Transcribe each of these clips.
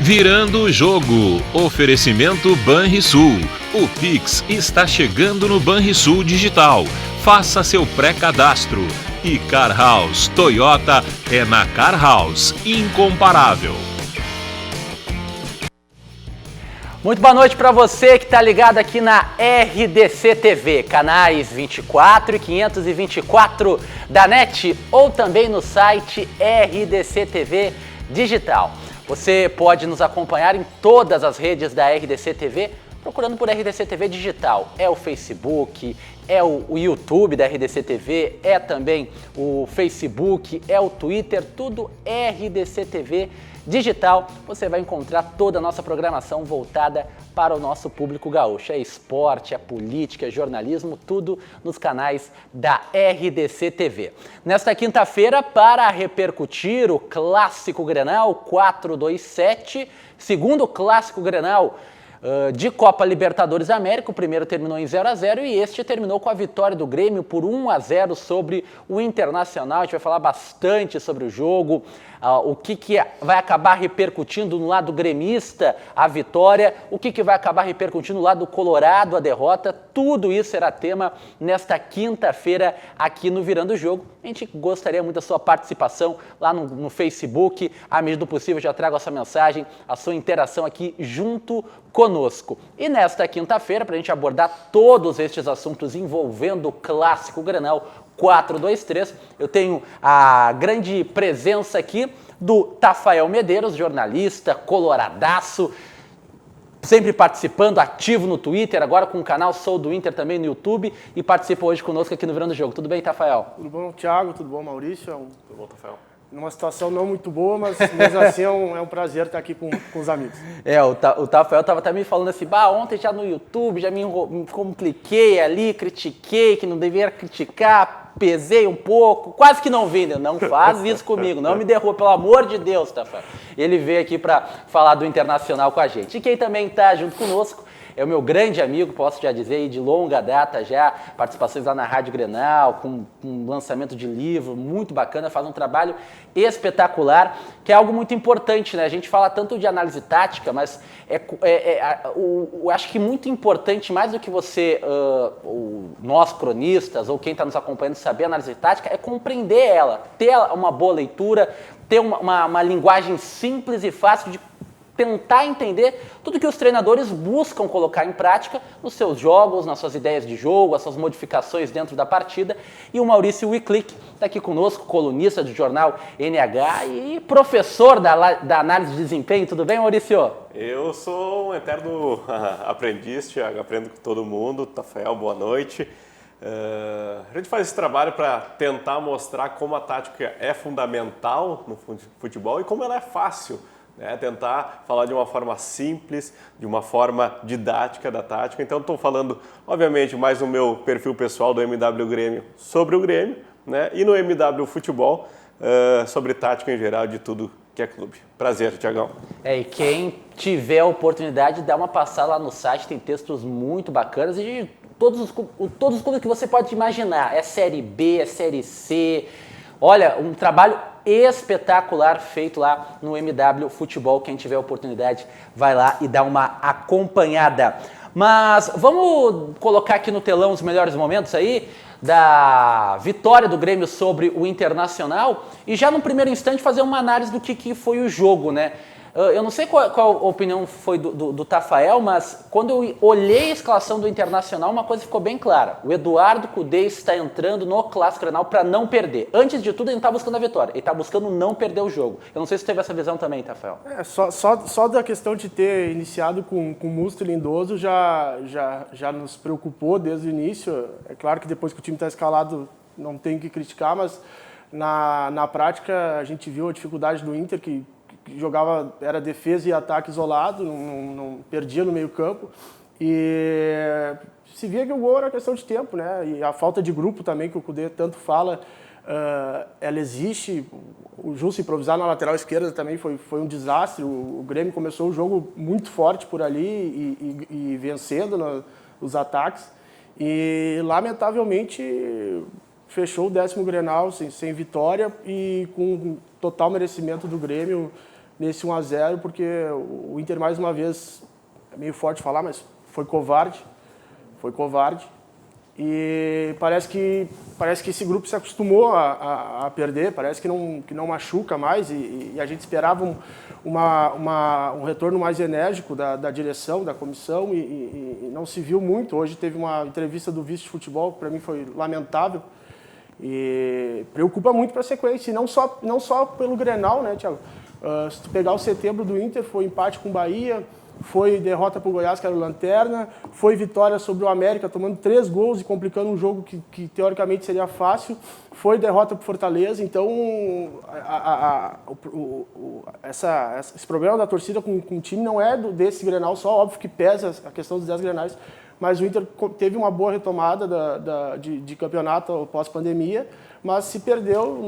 Virando o jogo. Oferecimento Banrisul. O Pix está chegando no Banrisul Digital. Faça seu pré-cadastro. E Car House Toyota é na Car House. Incomparável. Muito boa noite para você que está ligado aqui na RDC TV, canais 24 e 524 da NET ou também no site RDC TV Digital. Você pode nos acompanhar em todas as redes da RDC TV, procurando por RDC TV Digital. É o Facebook, é o YouTube da RDC TV, é também o Facebook, é o Twitter, tudo RDC TV Digital. Você vai encontrar toda a nossa programação voltada para o nosso público gaúcho. É esporte, é política, é jornalismo, tudo nos canais da RDC TV. Nesta quinta-feira, para repercutir o Clássico Grenal 427, segundo Clássico Grenal de Copa Libertadores da América, o primeiro terminou em 0-0 e este terminou com a vitória do Grêmio por 1-0 sobre o Internacional. A gente vai falar bastante sobre o jogo, o que vai acabar repercutindo no lado gremista a vitória, o que vai acabar repercutindo no lado colorado a derrota. Tudo isso será tema nesta quinta-feira aqui no Virando o Jogo. A gente gostaria muito da sua participação lá no Facebook. À medida do possível, já trago essa mensagem, a sua interação aqui junto conosco. E nesta quinta-feira, para a gente abordar todos estes assuntos envolvendo o Clássico Grenal 423, eu tenho a grande presença aqui do Tafael Medeiros, jornalista, coloradaço, sempre participando, ativo no Twitter, agora com o canal Sou do Inter também no YouTube, e participa hoje conosco aqui no Virando o Jogo. Tudo bem, Tafael? Tudo bom, Thiago? Tudo bom, Maurício? Tudo bom, Tafael? Numa situação não muito boa, mas mesmo assim é um prazer estar aqui com os amigos. O Tafael estava até me falando assim, ontem já no YouTube, já me compliquei ali, critiquei, que não devia criticar, pesei um pouco, quase que não vi, né? Não faz isso comigo, não me derruba, pelo amor de Deus, Tafael. Ele veio aqui para falar do Internacional com a gente. E quem também está junto conosco é o meu grande amigo, posso já dizer, aí, de longa data já, participações lá na Rádio Grenal, com lançamento de livro, muito bacana, faz um trabalho espetacular, que é algo muito importante, né? A gente fala tanto de análise tática, mas eu acho que muito importante, mais do que você, nós cronistas, ou quem está nos acompanhando, saber análise tática, é compreender ela, ter uma boa leitura, ter uma linguagem simples e fácil de tentar entender tudo que os treinadores buscam colocar em prática nos seus jogos, nas suas ideias de jogo, as suas modificações dentro da partida. E o Maurício Wiclick está aqui conosco, colunista do jornal NH e professor da análise de desempenho. Tudo bem, Maurício? Eu sou um eterno aprendiz, Thiago, aprendo com todo mundo. Tafael, boa noite. A gente faz esse trabalho para tentar mostrar como a tática é fundamental no futebol e como ela é fácil. Tentar falar de uma forma simples, de uma forma didática da tática. Então estou falando, obviamente, mais no meu perfil pessoal do MW Grêmio sobre o Grêmio, né? E no MW Futebol sobre tática em geral de tudo que é clube. Prazer, Thiagão. E quem tiver a oportunidade, dá uma passada lá no site, tem textos muito bacanas e de todos os clubes que você pode imaginar. É Série B, é Série C. Olha, um trabalho espetacular feito lá no MW Futebol. Quem tiver a oportunidade, vai lá e dá uma acompanhada. Mas vamos colocar aqui no telão os melhores momentos aí da vitória do Grêmio sobre o Internacional e já no primeiro instante fazer uma análise do que foi o jogo, né? Eu não sei qual a opinião foi do Tafael, mas quando eu olhei a escalação do Internacional, uma coisa ficou bem clara. O Eduardo Cudê está entrando no Clássico Grenal para não perder. Antes de tudo, ele não está buscando a vitória, ele está buscando não perder o jogo. Eu não sei se teve essa visão também, Tafael. Só da questão de ter iniciado com o Musto lindoso já nos preocupou desde o início. É claro que depois que o time está escalado, não tem que criticar, mas na prática a gente viu a dificuldade do Inter, que jogava, era defesa e ataque isolado, não perdia no meio campo, e se via que o gol era questão de tempo, né? E a falta de grupo também, que o Cudê tanto fala, ela existe. O Justo improvisar na lateral esquerda também foi um desastre. O Grêmio começou o jogo muito forte por ali e vencendo os ataques, e lamentavelmente fechou o 10º Grenal sem vitória e com total merecimento do Grêmio. nesse 1-0, porque o Inter, mais uma vez, é meio forte falar, mas foi covarde. E parece que esse grupo se acostumou a perder, parece que não machuca mais, e a gente esperava um retorno mais enérgico da direção, da comissão, e não se viu muito. Hoje teve uma entrevista do vice de futebol, que para mim foi lamentável, e preocupa muito para a sequência, e não só pelo Grenal, né, Thiago? Se tu pegar o setembro do Inter, foi empate com o Bahia, foi derrota para o Goiás, que era o lanterna, foi vitória sobre o América, tomando 3 gols e complicando um jogo que teoricamente seria fácil, foi derrota para o Fortaleza. Então, esse problema da torcida com o time não é desse Grenal só, óbvio que pesa a questão dos 10 Grenais, mas o Inter teve uma boa retomada de campeonato pós-pandemia, mas se perdeu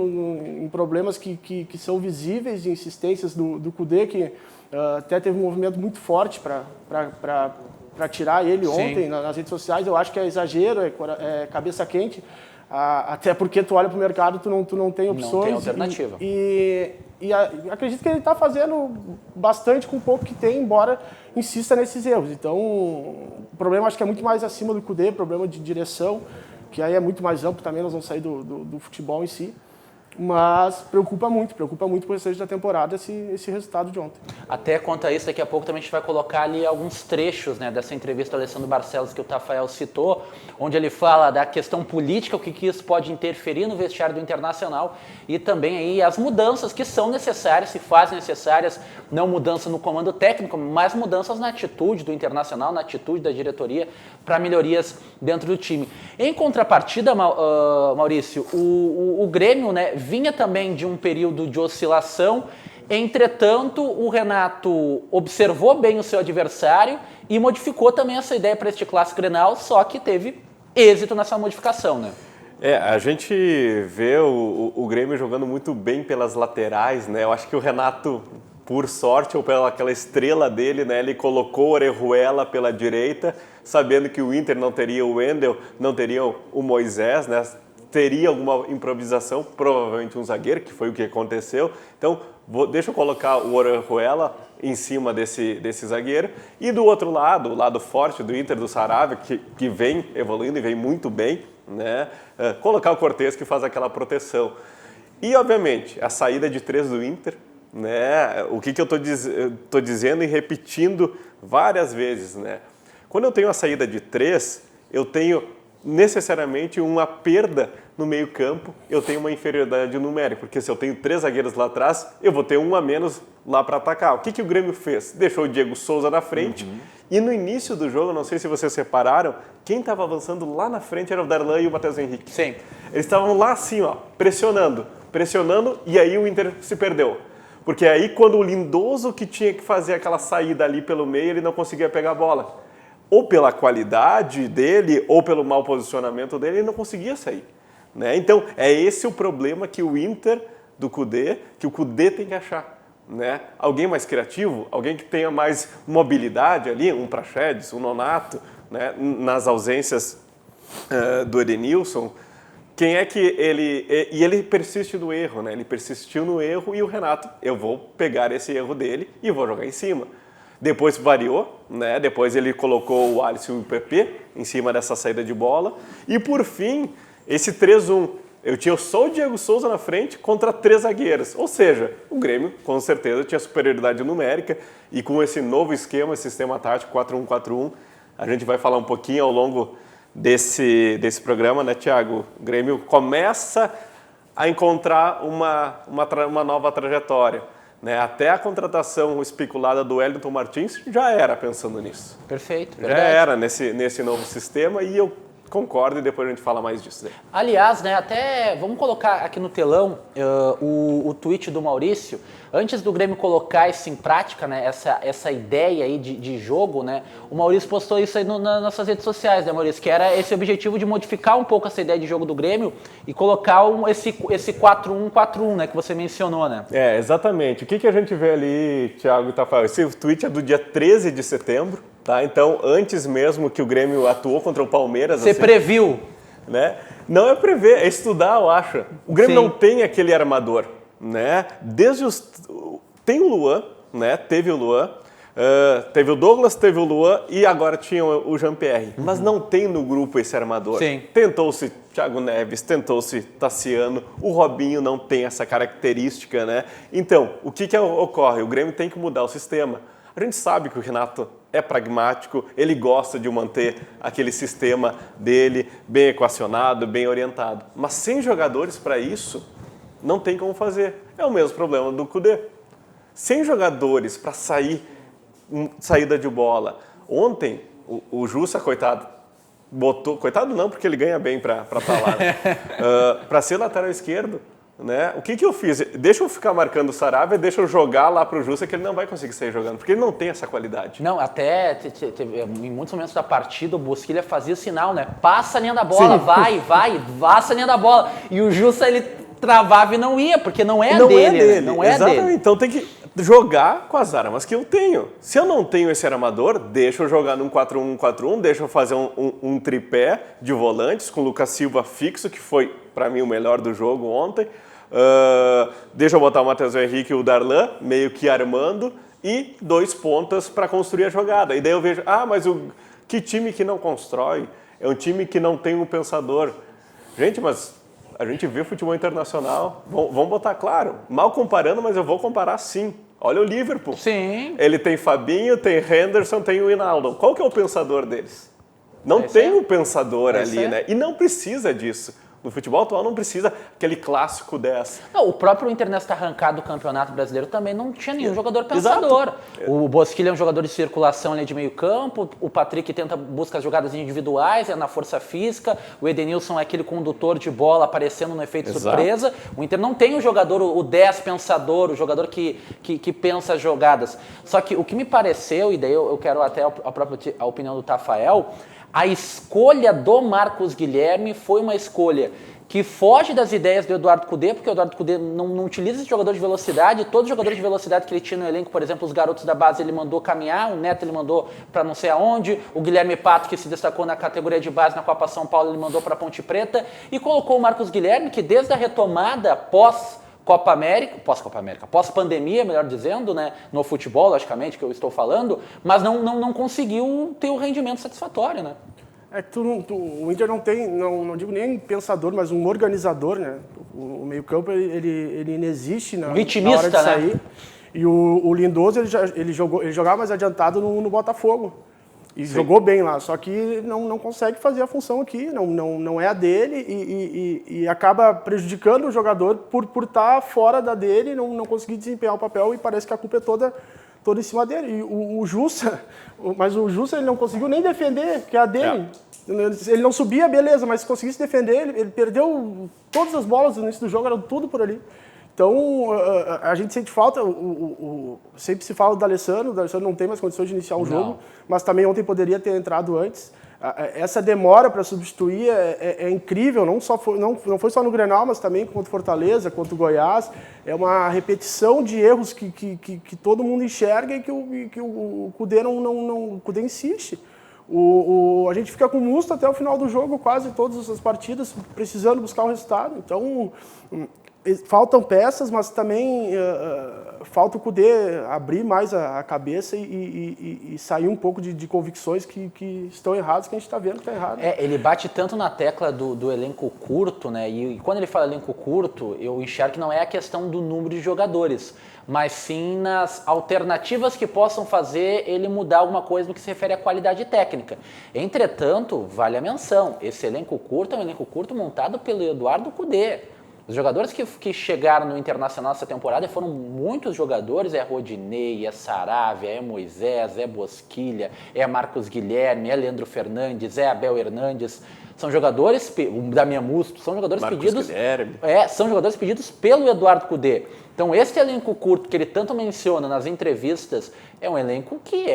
em problemas que são visíveis, insistências do Kudê, que até teve um movimento muito forte para tirar ele ontem nas redes sociais. Eu acho que é exagero, é cabeça quente, até porque tu olha para o mercado, tu não tem opções. Não tem alternativa. E acredito que ele está fazendo bastante com o pouco que tem, embora insista nesses erros. Então, o problema acho que é muito mais acima do Kudê, problema de direção, que aí é muito mais amplo também, nós vamos sair do futebol em si. Mas preocupa muito o restante da temporada esse resultado de ontem. Até quanto a isso, daqui a pouco também a gente vai colocar ali alguns trechos, né, dessa entrevista do Alessandro Barcelos que o Tafarel citou, onde ele fala da questão política, o que isso pode interferir no vestiário do Internacional, e também aí as mudanças que são necessárias, se fazem necessárias, não mudança no comando técnico, mas mudanças na atitude do Internacional, na atitude da diretoria, para melhorias dentro do time. Em contrapartida, Maurício, o Grêmio, né, vinha também de um período de oscilação. Entretanto, o Renato observou bem o seu adversário e modificou também essa ideia para este clássico Grenal, só que teve êxito nessa modificação, né? A gente vê o Grêmio jogando muito bem pelas laterais, né? Eu acho que o Renato, por sorte ou pela aquela estrela dele, né, ele colocou o Orejuela pela direita, sabendo que o Inter não teria o Wendel, não teria o Moisés, né? Teria alguma improvisação, provavelmente um zagueiro, que foi o que aconteceu. Então, deixa eu colocar o Orejuela em cima desse zagueiro. E do outro lado, o lado forte do Inter, do Saravia, que vem evoluindo e vem muito bem, né? Colocar o Cortez, que faz aquela proteção. E, obviamente, a saída de 3 do Inter, né? O que eu estou dizendo e repetindo várias vezes, né? Quando eu tenho a saída de 3, eu tenho necessariamente uma perda no meio campo, eu tenho uma inferioridade numérica, porque se eu tenho 3 zagueiros lá atrás, eu vou ter um a menos lá para atacar. O que o Grêmio fez? Deixou o Diego Souza na frente, e no início do jogo, não sei se vocês repararam, quem estava avançando lá na frente era o Darlan e o Matheus Henrique. Sim. Eles estavam lá assim, ó, pressionando, e aí o Inter se perdeu. Porque aí quando o Lindoso, que tinha que fazer aquela saída ali pelo meio, ele não conseguia pegar a bola. Ou pela qualidade dele, ou pelo mau posicionamento dele, ele não conseguia sair, né? Então, é esse o problema que o Inter, do Kudê, que o Kudê tem que achar, né? Alguém mais criativo, alguém que tenha mais mobilidade ali, um Praxedes, um Nonato, né? Nas ausências do Edenilson. Quem é que ele... E ele persiste no erro, né? Ele persistiu no erro e o Renato, eu vou pegar esse erro dele e vou jogar em cima. Depois variou, né? Depois ele colocou o Alisson e o PP em cima dessa saída de bola. E por fim, esse 3-1. Eu tinha só o Diego Souza na frente contra 3 zagueiros. Ou seja, o Grêmio, com certeza, tinha superioridade numérica. E com esse novo esquema, esse sistema tático 4-1-4-1, a gente vai falar um pouquinho ao longo desse programa, né, Thiago? O Grêmio começa a encontrar uma nova trajetória. Né? Até a contratação especulada do Wellington Martins já era pensando nisso. Perfeito, já verdade. era nesse novo sistema e eu concordo e depois a gente fala mais disso. Né? Aliás, né, até vamos colocar aqui no telão o tweet do Maurício. Antes do Grêmio colocar isso em prática, né, essa ideia aí de jogo, né, o Maurício postou isso aí nas nossas redes sociais, né, Maurício? Que era esse objetivo de modificar um pouco essa ideia de jogo do Grêmio e colocar esse 4-1-4-1, né, que você mencionou, né? Exatamente. O que a gente vê ali, Thiago e Tafarel? Esse tweet é do dia 13 de setembro, tá? Então, antes mesmo que o Grêmio atuou contra o Palmeiras... Você previu? Né? Não é prever, é estudar, eu acho. O Grêmio não tem aquele armador. Né? tem o Luan, né? Teve o Luan, teve o Douglas, teve o Luan e agora tinha o Jean-Pierre. Mas não tem no grupo esse armador. Sim. Tentou-se Thiago Neves, tentou-se Tassiano, o Robinho não tem essa característica, né? Então, o que ocorre? O Grêmio tem que mudar o sistema. A gente sabe que o Renato é pragmático, ele gosta de manter aquele sistema dele bem equacionado, bem orientado. Mas sem jogadores para isso, não tem como fazer. É o mesmo problema do Kudê. Sem jogadores para saída de bola. Ontem, o Jussa, coitado, botou... Coitado não, porque ele ganha bem para estar lá. Né? Para ser lateral esquerdo, né? O que eu fiz? Deixa eu ficar marcando o Saravia, deixa eu jogar lá pro Jussa, que ele não vai conseguir sair jogando, porque ele não tem essa qualidade. Não, até em muitos momentos da partida o Bosquilha fazia o sinal, né? Passa a linha da bola, vai, passa a linha da bola. E o Jussa, ele travava e não ia, porque não é dele. Não é Exatamente. dele. Então tem que jogar com as armas que eu tenho. Se eu não tenho esse armador, deixa eu jogar num 4-1-4-1, deixa eu fazer um tripé de volantes com o Lucas Silva fixo, que foi, para mim, o melhor do jogo ontem. Deixa eu botar o Matheus Henrique e o Darlan, meio que armando, e 2 pontas para construir a jogada. E daí eu vejo, mas que time que não constrói? É um time que não tem um pensador. Gente, mas a gente vê futebol internacional, vamos botar claro, mal comparando, mas eu vou comparar sim. Olha o Liverpool. Sim. Ele tem Fabinho, tem Henderson, tem o Wijnaldum. Qual que é o pensador deles? Não tem um pensador ali, né? E não precisa disso. No futebol atual não precisa aquele clássico 10. Não, o próprio Inter nesta arrancada do Campeonato Brasileiro também não tinha nenhum jogador pensador. Exato. O Bosquilha é um jogador de circulação ali de meio campo, o Patrick busca as jogadas individuais, é na força física, o Edenilson é aquele condutor de bola aparecendo no efeito surpresa. O Inter não tem o jogador, o 10 pensador, o jogador que pensa as jogadas. Só que o que me pareceu, e daí eu quero até a opinião do Tafael, a escolha do Marcos Guilherme foi uma escolha que foge das ideias do Eduardo Cudê, porque o Eduardo Cudê não utiliza esse jogador de velocidade. Todos os jogadores de velocidade que ele tinha no elenco, por exemplo, os garotos da base, ele mandou caminhar, o Neto ele mandou para não sei aonde, o Guilherme Pato, que se destacou na categoria de base na Copa São Paulo, ele mandou para Ponte Preta, e colocou o Marcos Guilherme, que desde a retomada pós-pandemia, melhor dizendo, né, no futebol, logicamente, que eu estou falando, mas não conseguiu ter o rendimento satisfatório, né? É que o Inter não tem, não digo nem pensador, mas um organizador, né? O meio-campo ele inexiste na hora de sair. Né? E o Lindoso ele jogava mais adiantado no Botafogo. E jogou bem lá, só que não consegue fazer a função aqui, não é a dele e acaba prejudicando o jogador por estar fora da dele, não conseguir desempenhar o papel e parece que a culpa é toda em cima dele. E o Jussa, mas o Jussa ele não conseguiu nem defender, que é a dele. Ele não subia, beleza, mas se conseguisse defender, ele perdeu todas as bolas no início do jogo, era tudo por ali. Então, a gente sente falta, sempre se fala do D'Alessandro, o D'Alessandro não tem mais condições de iniciar o jogo, mas também ontem poderia ter entrado antes. Essa demora para substituir é incrível, não foi só no Grenal, mas também contra o Fortaleza, contra o Goiás. É uma repetição de erros que todo mundo enxerga e que o Cudê o Cudê insiste. A gente fica com o Musto até o final do jogo, quase todas as partidas, precisando buscar um resultado. Então, faltam peças, mas também falta o Cudê abrir mais a cabeça e sair um pouco de convicções que estão erradas, que a gente está vendo que está errado. Ele bate tanto na tecla do elenco curto, né? E quando ele fala elenco curto, eu enxergo que não é a questão do número de jogadores, mas sim nas alternativas que possam fazer ele mudar alguma coisa no que se refere à qualidade técnica. Entretanto, vale a menção, esse elenco curto é um elenco curto montado pelo Eduardo Cudê. Os jogadores que chegaram no Internacional essa temporada foram muitos jogadores, é Rodinei, é Saravia, é Moisés, é Bosquilha, é Marcos Guilherme, é Leandro Fernandes, é Abel Hernandes. São jogadores, o Damian Musto, são jogadores pedidos. São jogadores pedidos pelo Eduardo Cudê. Então, esse elenco curto que ele tanto menciona nas entrevistas é um elenco que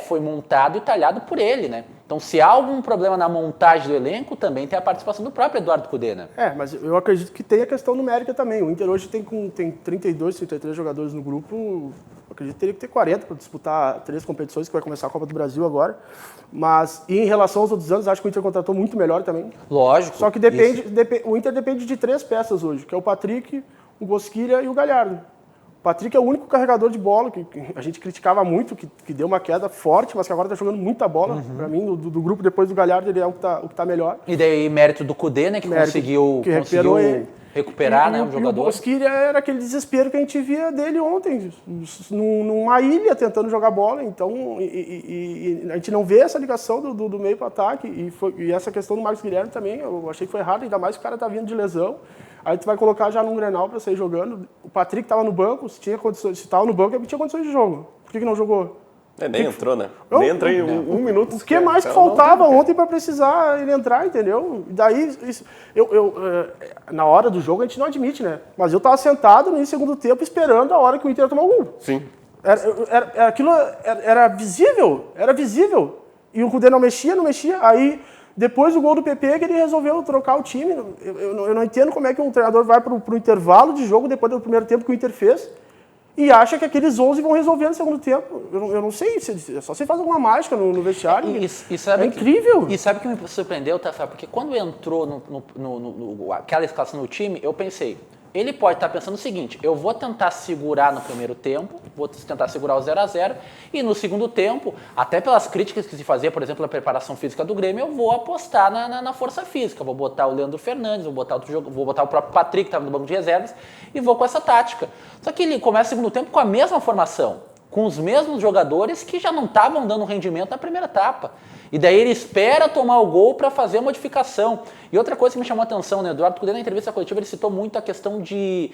foi montado e talhado por ele, né? Então, se há algum problema na montagem do elenco, também tem a participação do próprio Eduardo Cudê, né? Mas eu acredito que tem a questão numérica também. O Inter hoje tem 32, 33 jogadores no grupo. Eu acredito que teria que ter 40 para disputar 3 competições, que vai começar a Copa do Brasil agora. Mas, em relação aos outros anos, acho que o Inter contratou muito melhor também. Lógico. Só que o Inter depende de 3 peças hoje, que é o Patrick, o Bosquilha e o Galhardo. Patrick é o único carregador de bola que a gente criticava muito, que deu uma queda forte, mas que agora está jogando muita bola. Para mim, do grupo depois do Galhardo, ele é o que tá melhor. E daí mérito do Cudê, né, que conseguiu recuperar, né, o jogador. E o Bosquilha era aquele desespero que a gente via dele ontem, numa ilha tentando jogar bola. Então, a gente não vê essa ligação do meio para o ataque. E essa questão do Marcos Guilherme também, eu achei que foi errado, ainda mais que o cara tá vindo de lesão. Aí tu vai colocar já num Grenal para sair jogando. O Patrick estava no banco, se estava no banco é porque tinha condições de jogo. Por que não jogou? Nem entrou, né? Nem entrou em um minuto. O que mais que faltava ontem para precisar ele entrar, entendeu? E daí, na hora do jogo a gente não admite, né? Mas eu estava sentado no segundo tempo esperando a hora que o Inter ia tomar o gol. Sim. Aquilo era visível. E o Cudê não mexia. Aí, depois do gol do PP, que ele resolveu trocar o time. Eu não entendo como é que um treinador vai para o intervalo de jogo, depois do primeiro tempo que o Inter fez, e acha que aqueles 11 vão resolver no segundo tempo. Eu não sei, só se faz alguma mágica no vestiário. É incrível. E sabe o que me surpreendeu, Tafa? Porque quando entrou aquela escalação no time, eu pensei, ele pode estar pensando o seguinte, eu vou tentar segurar no primeiro tempo, vou tentar segurar o 0-0, e no segundo tempo, até pelas críticas que se fazia, por exemplo, na preparação física do Grêmio, eu vou apostar na força física, vou botar o Leandro Fernandes, vou botar o próprio Patrick, que estava no banco de reservas, e vou com essa tática. Só que ele começa o segundo tempo com a mesma formação, com os mesmos jogadores que já não estavam dando rendimento na primeira etapa. E daí ele espera tomar o gol para fazer a modificação. E outra coisa que me chamou a atenção, né? O Eduardo Cudê, na entrevista coletiva, ele citou muito a questão de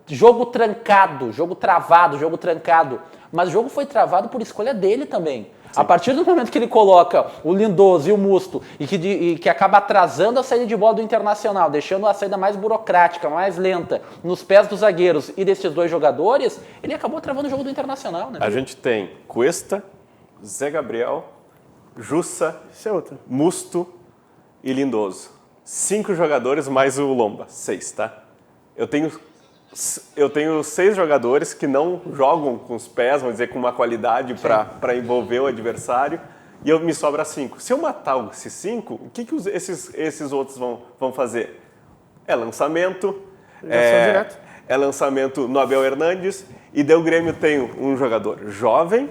jogo trancado, jogo travado, jogo trancado. Mas o jogo foi travado por escolha dele também. Sim. A partir do momento que ele coloca o Lindoso e o Musto e que acaba atrasando a saída de bola do Internacional, deixando a saída mais burocrática, mais lenta, nos pés dos zagueiros e desses dois jogadores, ele acabou travando o jogo do Internacional, né? A gente tem Cuesta, Zé Gabriel, Jussa, Musto e Lindoso. 5 jogadores mais o Lomba. 6, tá? Eu tenho 6 jogadores que não jogam com os pés, vamos dizer, com uma qualidade para envolver o adversário, e me sobra 5. Se eu matar esses 5, o que esses outros vão fazer? É lançamento, é lançamento no Abel Hernandes, e daí o Grêmio tem um jogador jovem,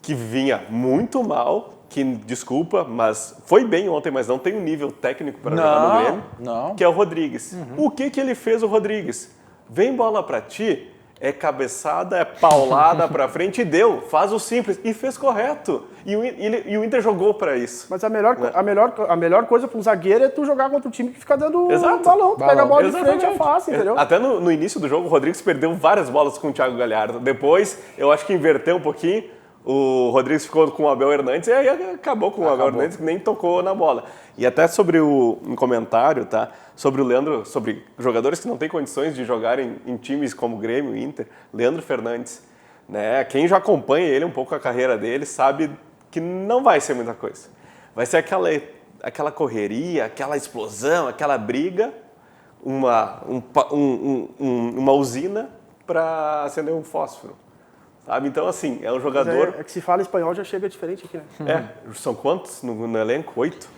que vinha muito mal, que, desculpa, mas foi bem ontem, mas não tem um nível técnico para jogar no Grêmio, que é o Rodrigues. O que ele fez, o Rodrigues? Vem bola para ti, é cabeçada, é paulada para frente e deu, faz o simples, e fez correto. E o Inter jogou para isso. Mas a melhor coisa para um zagueiro é tu jogar contra um time que fica dando balão. Tu pega a bola de frente, é fácil, entendeu? Até no início do jogo, o Rodrigues perdeu várias bolas com o Thiago Galhardo. Depois, eu acho que inverteu um pouquinho. O Rodrigues ficou com o Abel Hernandes e aí acabou com o Abel Hernandes, que nem tocou na bola. E até sobre um comentário, tá? Sobre o Leandro, sobre jogadores que não têm condições de jogar em times como Grêmio e Inter, Leandro Fernandes, né? Quem já acompanha ele um pouco a carreira dele sabe que não vai ser muita coisa. Vai ser aquela correria, aquela explosão, aquela briga, uma usina para acender um fósforo. Sabe? Então, assim, é um jogador... É que se fala espanhol já chega diferente aqui, né? São quantos no elenco? 8?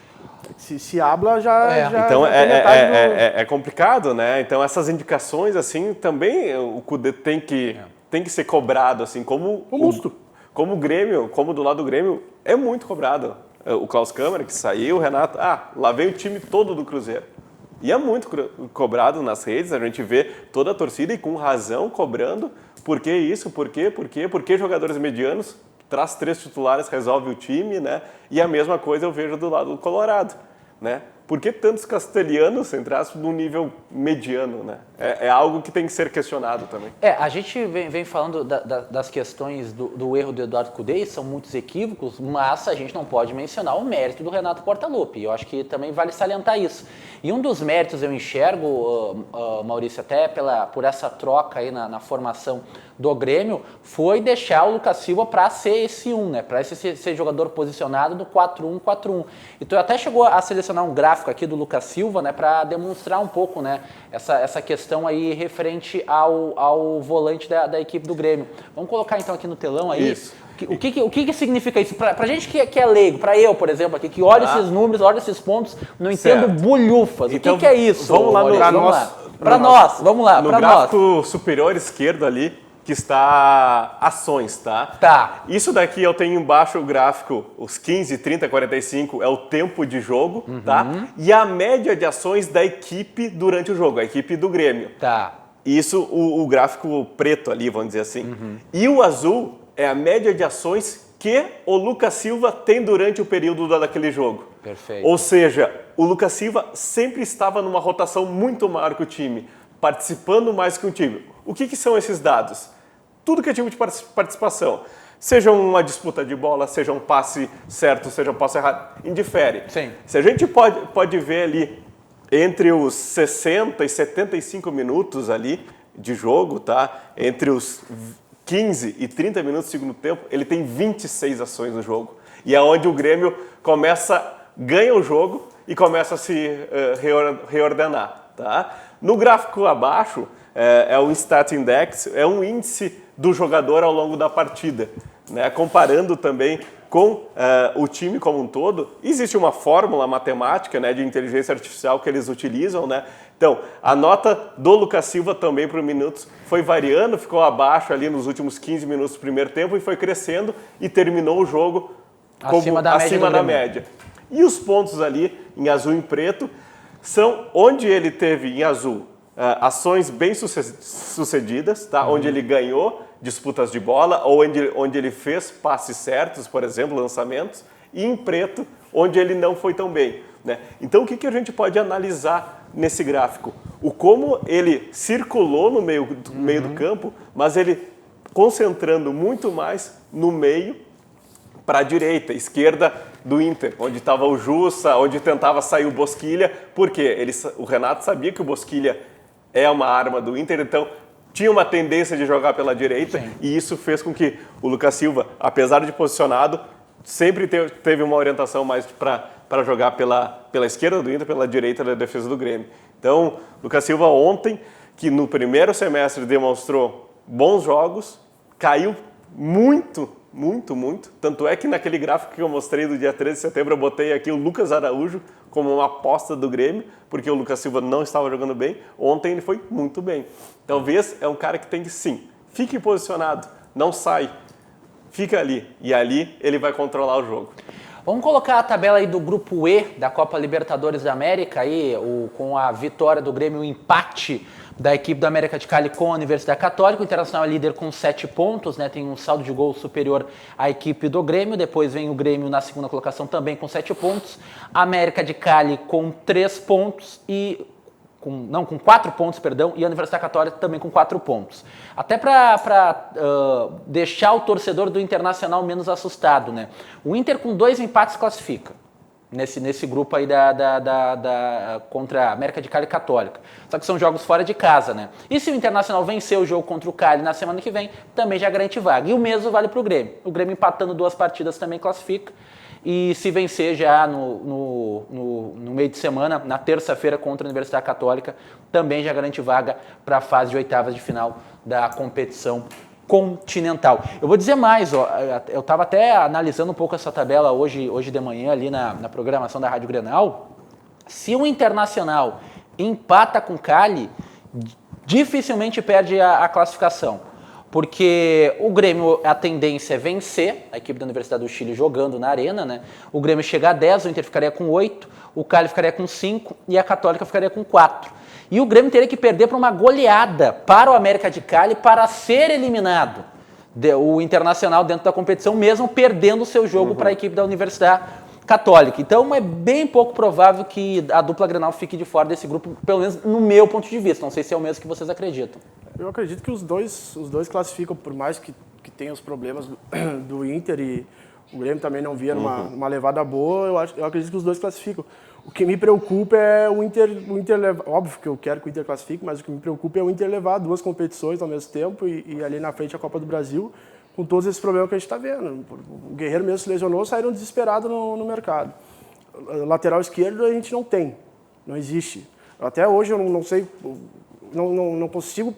Se habla já então, é complicado, né? Então, essas indicações, assim, também o Cudê tem que ser cobrado, assim, como o Grêmio, como do lado do Grêmio, é muito cobrado. O Klaus Câmara, que saiu, o Renato... lá vem o time todo do Cruzeiro. E é muito cobrado nas redes, a gente vê toda a torcida e com razão cobrando. Por que isso? Por quê? Por que jogadores medianos? Traz 3 titulares, resolve o time, né? E a mesma coisa eu vejo do lado do Colorado, né? Por que tantos castelhanos, entre aspas, num nível mediano, né? É algo que tem que ser questionado também. A gente vem falando das questões do erro do Eduardo Cudê, são muitos equívocos, mas a gente não pode mencionar o mérito do Renato Portaluppi. Eu acho que também vale salientar isso. E um dos méritos eu enxergo, Maurício, até por essa troca aí na formação do Grêmio, foi deixar o Lucas Silva para ser esse né? Para ser jogador posicionado no 4-1-4-1. Então até chegou a selecionar um gráfico aqui do Lucas Silva, né, para demonstrar um pouco, né, essa questão aí referente ao volante da equipe do Grêmio. Vamos colocar então aqui no telão aí. Isso. O que significa isso? Pra gente que é leigo, pra eu, por exemplo, aqui, que olha esses números, olha esses pontos, não entendo bulhufas. Então, o que é isso? Vamos lá, Para nós, vamos lá, para nós. No gráfico superior esquerdo ali, que está ações, tá? Tá. Isso daqui eu tenho embaixo o gráfico, os 15, 30, 45 é o tempo de jogo, tá? E a média de ações da equipe durante o jogo, a equipe do Grêmio. Tá. Isso, o gráfico preto ali, vamos dizer assim. E o azul é a média de ações que o Lucas Silva tem durante o período daquele jogo. Perfeito. Ou seja, o Lucas Silva sempre estava numa rotação muito maior que o time, participando mais que o time. O que são esses dados? Tudo que é tipo de participação. Seja uma disputa de bola, seja um passe certo, seja um passe errado, indifere. Sim. Se a gente pode ver ali entre os 60 e 75 minutos ali de jogo, tá? Entre os 15 e 30 minutos do segundo tempo, ele tem 26 ações no jogo. E é onde o Grêmio ganha o jogo e começa a se reordenar, tá? No gráfico abaixo, é o Stat Index, é um índice do jogador ao longo da partida, né? Comparando também com o time como um todo. Existe uma fórmula matemática, né, de inteligência artificial que eles utilizam, né? Então, a nota do Lucas Silva também por minutos foi variando, ficou abaixo ali nos últimos 15 minutos do primeiro tempo e foi crescendo e terminou o jogo acima da média. E os pontos ali em azul e em preto são onde ele teve em azul ações bem sucedidas, tá? Onde ele ganhou disputas de bola ou onde ele fez passes certos, por exemplo, lançamentos, e em preto, onde ele não foi tão bem, né? Então, o que a gente pode analisar nesse gráfico? O como ele circulou no meio do campo, mas ele concentrando muito mais no meio para a direita, esquerda do Inter, onde estava o Jussa, onde tentava sair o Bosquilha, porque o Renato sabia que o Bosquilha é uma arma do Inter, então tinha uma tendência de jogar pela direita. Sim. E isso fez com que o Lucas Silva, apesar de posicionado, sempre teve uma orientação mais para jogar pela esquerda do Inter, pela direita da defesa do Grêmio. Então, Lucas Silva ontem, que no primeiro semestre demonstrou bons jogos, caiu muito. Tanto é que naquele gráfico que eu mostrei do dia 13 de setembro, eu botei aqui o Lucas Araújo como uma aposta do Grêmio, porque o Lucas Silva não estava jogando bem. Ontem ele foi muito bem. Talvez é um cara que tem que, sim, fique posicionado, não sai, fica ali. E ali ele vai controlar o jogo. Vamos colocar a tabela aí do grupo E da Copa Libertadores da América, aí, com a vitória do Grêmio, o empate da equipe do América de Cali com a Universidade Católica. O Internacional é líder com 7 pontos, né? Tem um saldo de gol superior à equipe do Grêmio. Depois vem o Grêmio na segunda colocação também com 7 pontos. América de Cali com 3 pontos com 4 pontos, perdão, e a Universidade Católica também com 4 pontos. Até para deixar o torcedor do Internacional menos assustado, né? O Inter com 2 empates classifica nesse grupo aí contra a América de Cali e Católica. Só que são jogos fora de casa, né? E se o Internacional vencer o jogo contra o Cali na semana que vem, também já garante vaga. E o mesmo vale para o Grêmio. O Grêmio empatando 2 partidas também classifica. E se vencer já no meio de semana, na terça-feira contra a Universidade Católica, também já garante vaga para a fase de oitavas de final da competição continental. Eu vou dizer mais, ó, eu estava até analisando um pouco essa tabela hoje de manhã ali na programação da Rádio Grenal. Se o Internacional empata com o Cali, dificilmente perde a classificação. Porque o Grêmio, a tendência é vencer, a equipe da Universidade do Chile jogando na arena, né? O Grêmio chega a 10, o Inter ficaria com 8, o Cali ficaria com 5 e a Católica ficaria com 4. E o Grêmio teria que perder para uma goleada para o América de Cali para ser eliminado. O Internacional dentro da competição, mesmo perdendo o seu jogo para a equipe da Universidade Católica. Então é bem pouco provável que a dupla Grenal fique de fora desse grupo, pelo menos no meu ponto de vista. Não sei se é o mesmo que vocês acreditam. Eu acredito que os dois classificam, por mais que tenha os problemas do Inter e o Grêmio também não via numa levada boa, eu acredito que os dois classificam. O que me preocupa é o Inter levar, óbvio que eu quero que o Inter classifique, mas o que me preocupa é o Inter levar 2 competições ao mesmo tempo e ali na frente a Copa do Brasil, com todos esses problemas que a gente está vendo. O Guerreiro mesmo se lesionou, saíram desesperados no mercado. Lateral esquerdo a gente não tem, não existe. Até hoje eu não sei... Não consigo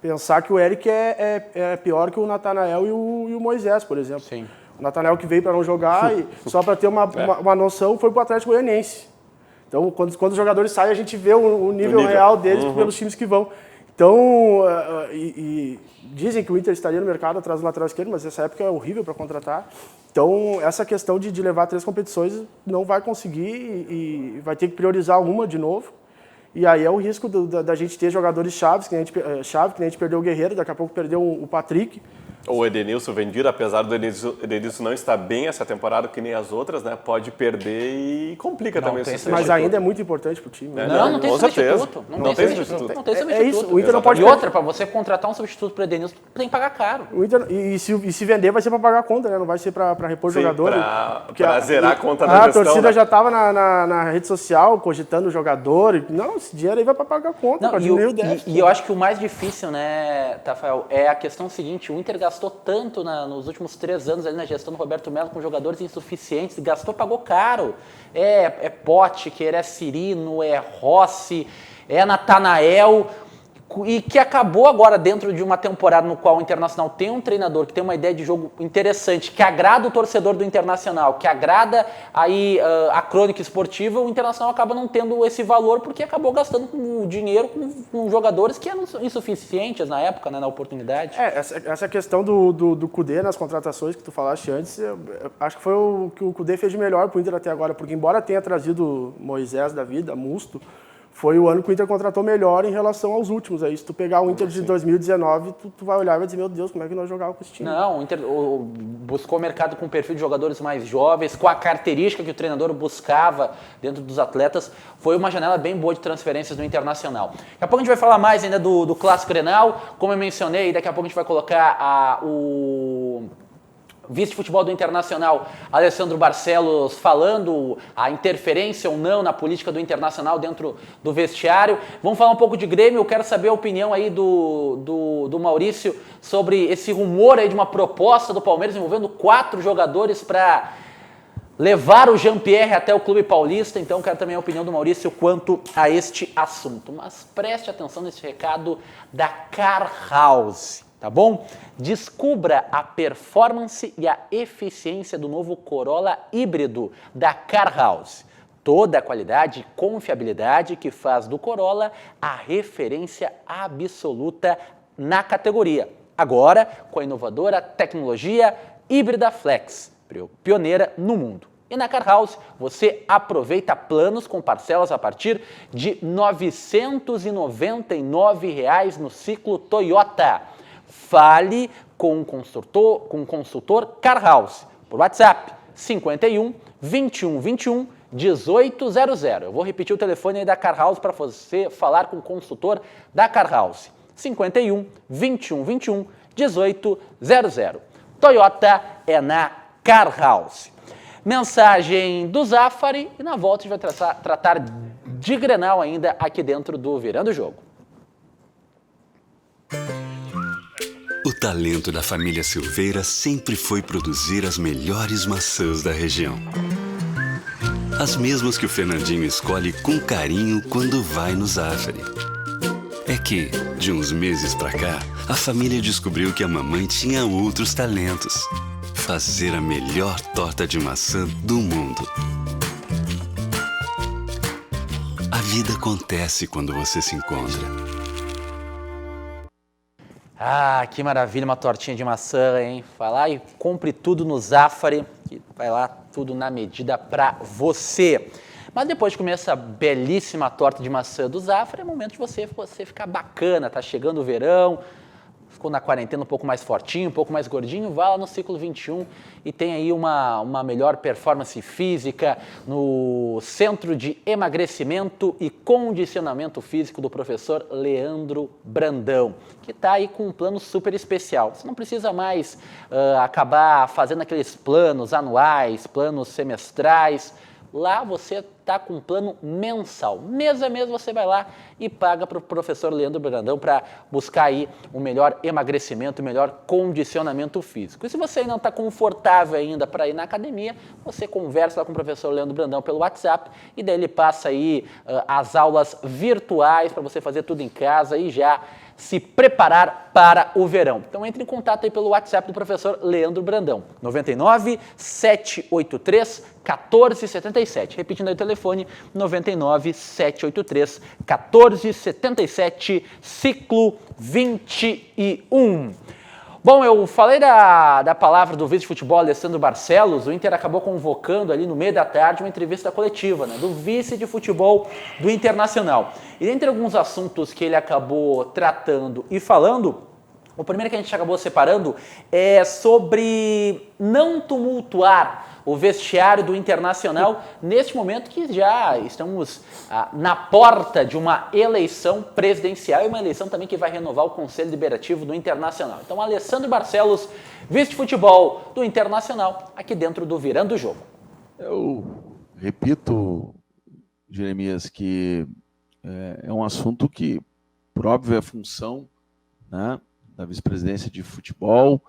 pensar que o Eric é pior que o Natanael e o Moisés, por exemplo. Sim. O Natanael que veio para não jogar e só para ter uma noção foi para o Atlético Goianiense. Então, quando os jogadores saem, a gente vê o nível real deles pelos times que vão. Então, dizem que o Inter estaria no mercado atrás do lateral esquerdo, mas essa época é horrível para contratar. Então, essa questão de levar 3 competições não vai conseguir e vai ter que priorizar uma de novo. E aí é o risco da gente ter jogadores chaves, que nem a gente perdeu o Guerreiro, daqui a pouco perdeu o Patrick. O Edenilson vendido, apesar do Edenilson não estar bem essa temporada, que nem as outras, né? Pode perder e complica também o sistema. Mas ainda é muito importante para o time. Não tem substituto. Não tem substituto. É isso, o Inter não pode... E outra, para você contratar um substituto para o Edenilson, tem que pagar caro. O Inter, e se vender, vai ser para pagar a conta, né? Não vai ser para repor jogador. Para zerar a conta da gestão. A torcida já estava na rede social cogitando o jogador. Não, esse dinheiro aí vai para pagar a conta, para diminuir o déficit. E eu acho que o mais difícil, né, Tafael, é a questão seguinte: o Inter gastou tanto nos últimos 3 anos ali na gestão do Roberto Melo com jogadores insuficientes, pagou caro. É Potker, é Cirino, é Rossi, é Natanael, e que acabou agora dentro de uma temporada no qual o Internacional tem um treinador que tem uma ideia de jogo interessante, que agrada o torcedor do Internacional, que agrada aí a crônica esportiva. O Internacional acaba não tendo esse valor porque acabou gastando o dinheiro com jogadores que eram insuficientes na época, né, na oportunidade. Essa questão do Kudê nas contratações que tu falaste antes, acho que foi o que o Kudê fez de melhor pro Inter até agora, porque embora tenha trazido Moisés da vida, Musto, foi o ano que o Inter contratou melhor em relação aos últimos. Aí, se tu pegar o Inter de 2019, tu vai olhar e vai dizer, meu Deus, como é que nós jogávamos com esse time? Não, o Inter buscou mercado com perfil de jogadores mais jovens, com a característica que o treinador buscava dentro dos atletas. Foi uma janela bem boa de transferências no Internacional. Daqui a pouco a gente vai falar mais ainda do Clássico Grenal. Como eu mencionei, daqui a pouco a gente vai colocar o vice-futebol do Internacional, Alessandro Barcelos, falando a interferência ou não na política do Internacional dentro do vestiário. Vamos falar um pouco de Grêmio. Eu quero saber a opinião aí do Maurício sobre esse rumor aí de uma proposta do Palmeiras envolvendo 4 jogadores para levar o Jean-Pierre até o clube paulista. Então quero também a opinião do Maurício quanto a este assunto. Mas preste atenção nesse recado da Car House. Tá bom? Descubra a performance e a eficiência do novo Corolla híbrido da Car House. Toda a qualidade e confiabilidade que faz do Corolla a referência absoluta na categoria. Agora, com a inovadora tecnologia híbrida Flex, pioneira no mundo. E na Car House, você aproveita planos com parcelas a partir de R$ 999 no ciclo Toyota. Fale com o consultor Car House por WhatsApp 51 21 21 1800. Eu vou repetir o telefone aí da Car House para você falar com o consultor da Car House 51 21 21 1800. Toyota é na Car House. Mensagem do Zafari e na volta a gente vai tratar de Grenal ainda aqui dentro do Virando o Jogo. O talento da família Silveira sempre foi produzir as melhores maçãs da região. As mesmas que o Fernandinho escolhe com carinho quando vai no Zafari. É que, de uns meses pra cá, a família descobriu que a mamãe tinha outros talentos. Fazer a melhor torta de maçã do mundo. A vida acontece quando você se encontra. Ah, que maravilha, uma tortinha de maçã, hein? Vai lá e compre tudo no Zafari, que vai lá tudo na medida pra você. Mas depois de comer essa belíssima torta de maçã do Zafari, é momento de você ficar bacana. Tá chegando o verão, ficou na quarentena um pouco mais fortinho, um pouco mais gordinho, vá lá no Ciclo 21 e tem aí uma melhor performance física no Centro de Emagrecimento e Condicionamento Físico do professor Leandro Brandão, que está aí com um plano super especial. Você não precisa mais acabar fazendo aqueles planos anuais, planos semestrais. Lá você está com um plano mensal. Mês a mês você vai lá e paga para o professor Leandro Brandão para buscar aí o melhor emagrecimento, o melhor condicionamento físico. E se você não está confortável ainda para ir na academia, você conversa lá com o professor Leandro Brandão pelo WhatsApp e daí ele passa aí as aulas virtuais para você fazer tudo em casa e já se preparar para o verão. Então entre em contato aí pelo WhatsApp do professor Leandro Brandão, 99 783 1477. Repetindo aí o telefone, 99 783 1477, ciclo 21. Bom, eu falei da palavra do vice de futebol Alessandro Barcelos. O Inter acabou convocando ali no meio da tarde uma entrevista coletiva, né, do vice de futebol do Internacional. E entre alguns assuntos que ele acabou tratando e falando, o primeiro que a gente acabou separando é sobre não tumultuar o vestiário do Internacional neste momento que já estamos na porta de uma eleição presidencial e uma eleição também que vai renovar o Conselho Deliberativo do Internacional. Então, Alessandro Barcelos, vice de futebol do Internacional, aqui dentro do Virando o Jogo. Eu repito, Jeremias, que é um assunto que, por óbvio, é função, né, da vice-presidência de futebol,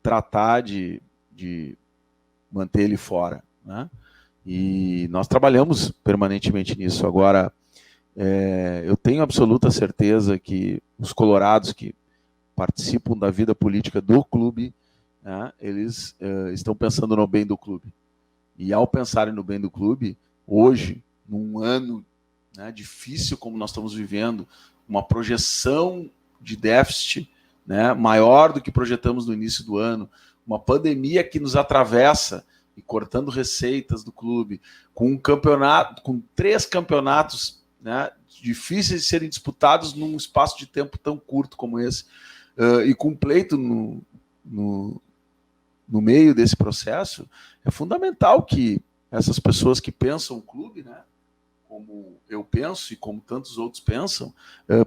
tratar de manter ele fora, né? E nós trabalhamos permanentemente nisso. Agora, eu tenho absoluta certeza que os colorados que participam da vida política do clube, né, eles estão pensando no bem do clube. E ao pensarem no bem do clube, hoje, num ano, né, difícil como nós estamos vivendo, uma projeção de déficit, né, maior do que projetamos no início do ano, uma pandemia que nos atravessa e cortando receitas do clube, com um campeonato, com 3 campeonatos, né, difíceis de serem disputados num espaço de tempo tão curto como esse, e com pleito no meio desse processo, é fundamental que essas pessoas que pensam o clube, né, como eu penso e como tantos outros pensam,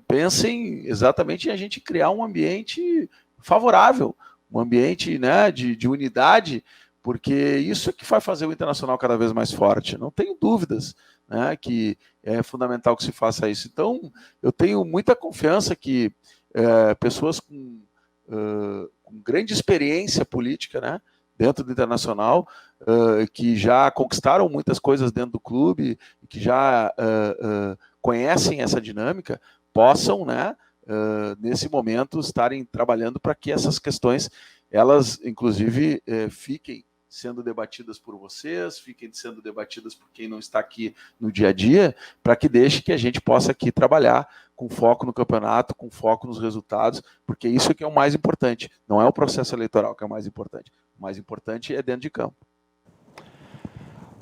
pensem exatamente em a gente criar um ambiente favorável, um ambiente, né, de unidade, porque isso é que vai fazer o Internacional cada vez mais forte. Não tenho dúvidas, né, que é fundamental que se faça isso. Então, eu tenho muita confiança que pessoas com grande experiência política, né, dentro do Internacional, que já conquistaram muitas coisas dentro do clube, que já conhecem essa dinâmica, possam, né, nesse momento, estarem trabalhando para que essas questões, elas, inclusive, fiquem sendo debatidas por vocês, fiquem sendo debatidas por quem não está aqui no dia a dia, para que deixe que a gente possa aqui trabalhar com foco no campeonato, com foco nos resultados, porque isso é que é o mais importante. Não é o processo eleitoral que é o mais importante. O mais importante é dentro de campo.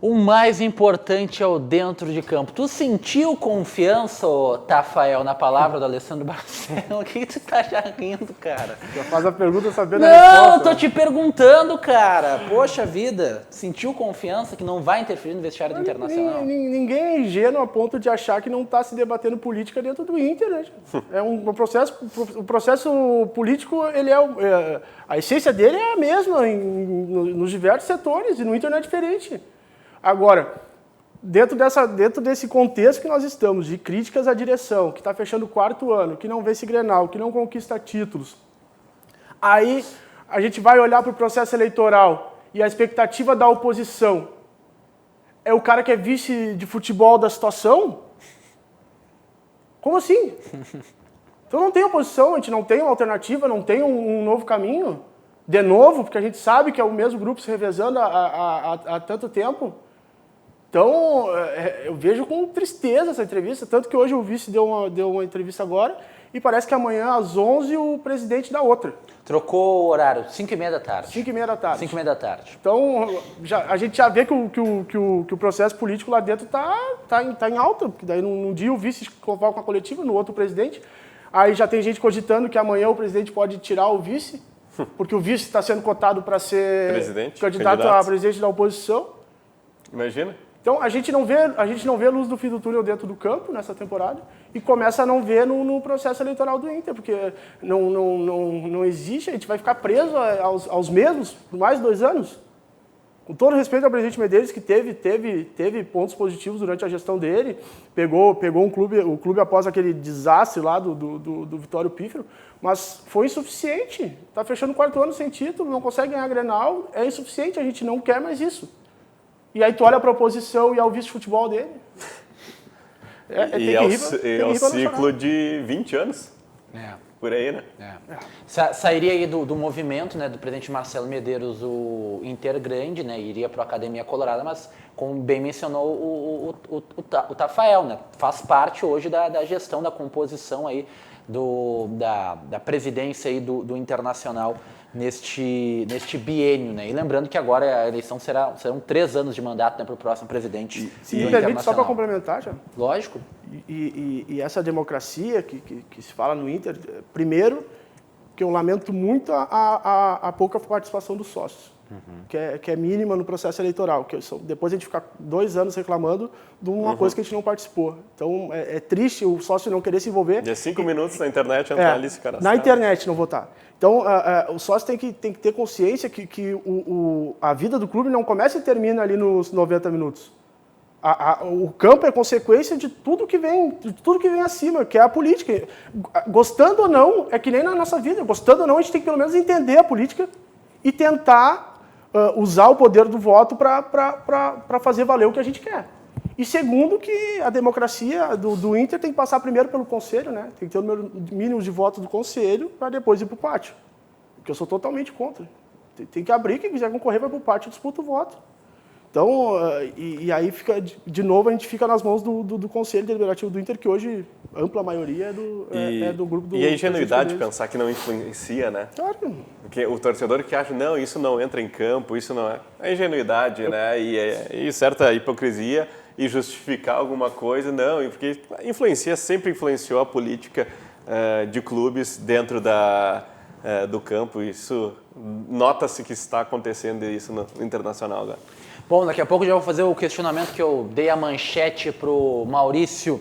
O mais importante é o dentro de campo. Tu sentiu confiança, Tafael, na palavra do Alessandro Barcelos? O que tu tá já rindo, cara? Já faz a pergunta sabendo a resposta. Não, tô te perguntando, cara. Poxa vida, sentiu confiança que não vai interferir no vestiário do Internacional? Ninguém é ingênuo a ponto de achar que não está se debatendo política dentro do Inter, né? É um processo, o processo político, ele a essência dele é a mesma nos diversos setores, e no Inter não é diferente. Agora, dentro desse contexto que nós estamos, de críticas à direção, que está fechando o 4º ano, que não vence Grenal, que não conquista títulos, aí a gente vai olhar para o processo eleitoral e a expectativa da oposição é o cara que é vice de futebol da situação? Como assim? Então não tem oposição, a gente não tem uma alternativa, não tem um novo caminho, de novo, porque a gente sabe que é o mesmo grupo se revezando há tanto tempo. Então, eu vejo com tristeza essa entrevista, tanto que hoje o vice deu uma entrevista agora, e parece que amanhã, às 11h, o presidente dá outra. Trocou o horário, 5h30 da tarde. 5h30 da tarde. 5h30 da tarde. Então, a gente já vê que o processo político lá dentro tá em alta, porque daí num dia o vice convoca a coletiva, no outro o presidente, aí já tem gente cogitando que amanhã o presidente pode tirar o vice, porque o vice está sendo cotado para ser candidato a presidente da oposição. Imagina. Então, a gente não vê a luz do fim do túnel dentro do campo nessa temporada e começa a não ver no processo eleitoral do Inter, porque não existe, a gente vai ficar preso aos mesmos por mais 2 anos. Com todo respeito ao presidente Medeiros, que teve pontos positivos durante a gestão dele, pegou o clube após aquele desastre lá do Vitório Pífero, mas foi insuficiente. Está fechando o 4º ano sem título, não consegue ganhar Grenal, é insuficiente, a gente não quer mais isso. E aí tu olha para a oposição e ao vice-futebol dele. É o ciclo de 20 anos. Por aí, né? Sairia aí do movimento, né, do presidente Marcelo Medeiros, o Inter Grande, né, iria para a Academia Colorada, mas como bem mencionou o Tafael, né, faz parte hoje da gestão, da composição aí da presidência aí do Internacional neste biênio, né? E lembrando que agora a eleição serão 3 anos de mandato, né, para o próximo presidente do Me permite, só Internacional. para complementar, já. Lógico. E essa democracia que se fala no Inter, primeiro, que eu lamento muito a pouca participação dos sócios, que é mínima no processo eleitoral. Depois a gente ficar 2 anos reclamando de uma coisa que a gente não participou. Então, é triste o sócio não querer se envolver. De 5 minutos na internet, entrar ali se cadastrar. Na internet não votar. Então, o sócio tem que ter consciência que a vida do clube não começa e termina ali nos 90 minutos. O campo é consequência de tudo que vem acima, que é a política. Gostando ou não, é que nem na nossa vida. Gostando ou não, a gente tem que pelo menos entender a política e tentar usar o poder do voto para fazer valer o que a gente quer. E segundo, que a democracia do Inter tem que passar primeiro pelo conselho, né? Tem que ter o número mínimo de votos do conselho para depois ir para o pátio. Porque eu sou totalmente contra. Tem que abrir, quem quiser concorrer vai para o pátio e disputa o voto. Então, e aí fica, de novo, a gente fica nas mãos do Conselho Deliberativo do Inter, que hoje, ampla maioria, é do grupo do... E a ingenuidade de pensar que não influencia, né? Claro. Porque o torcedor que acha, não, isso não entra em campo, isso não é... A ingenuidade, né? E certa hipocrisia e justificar alguma coisa, não, porque sempre influenciou a política de clubes dentro do campo. Isso, nota-se que está acontecendo isso no Internacional agora. Bom, daqui a pouco já vou fazer o questionamento que eu dei a manchete pro Maurício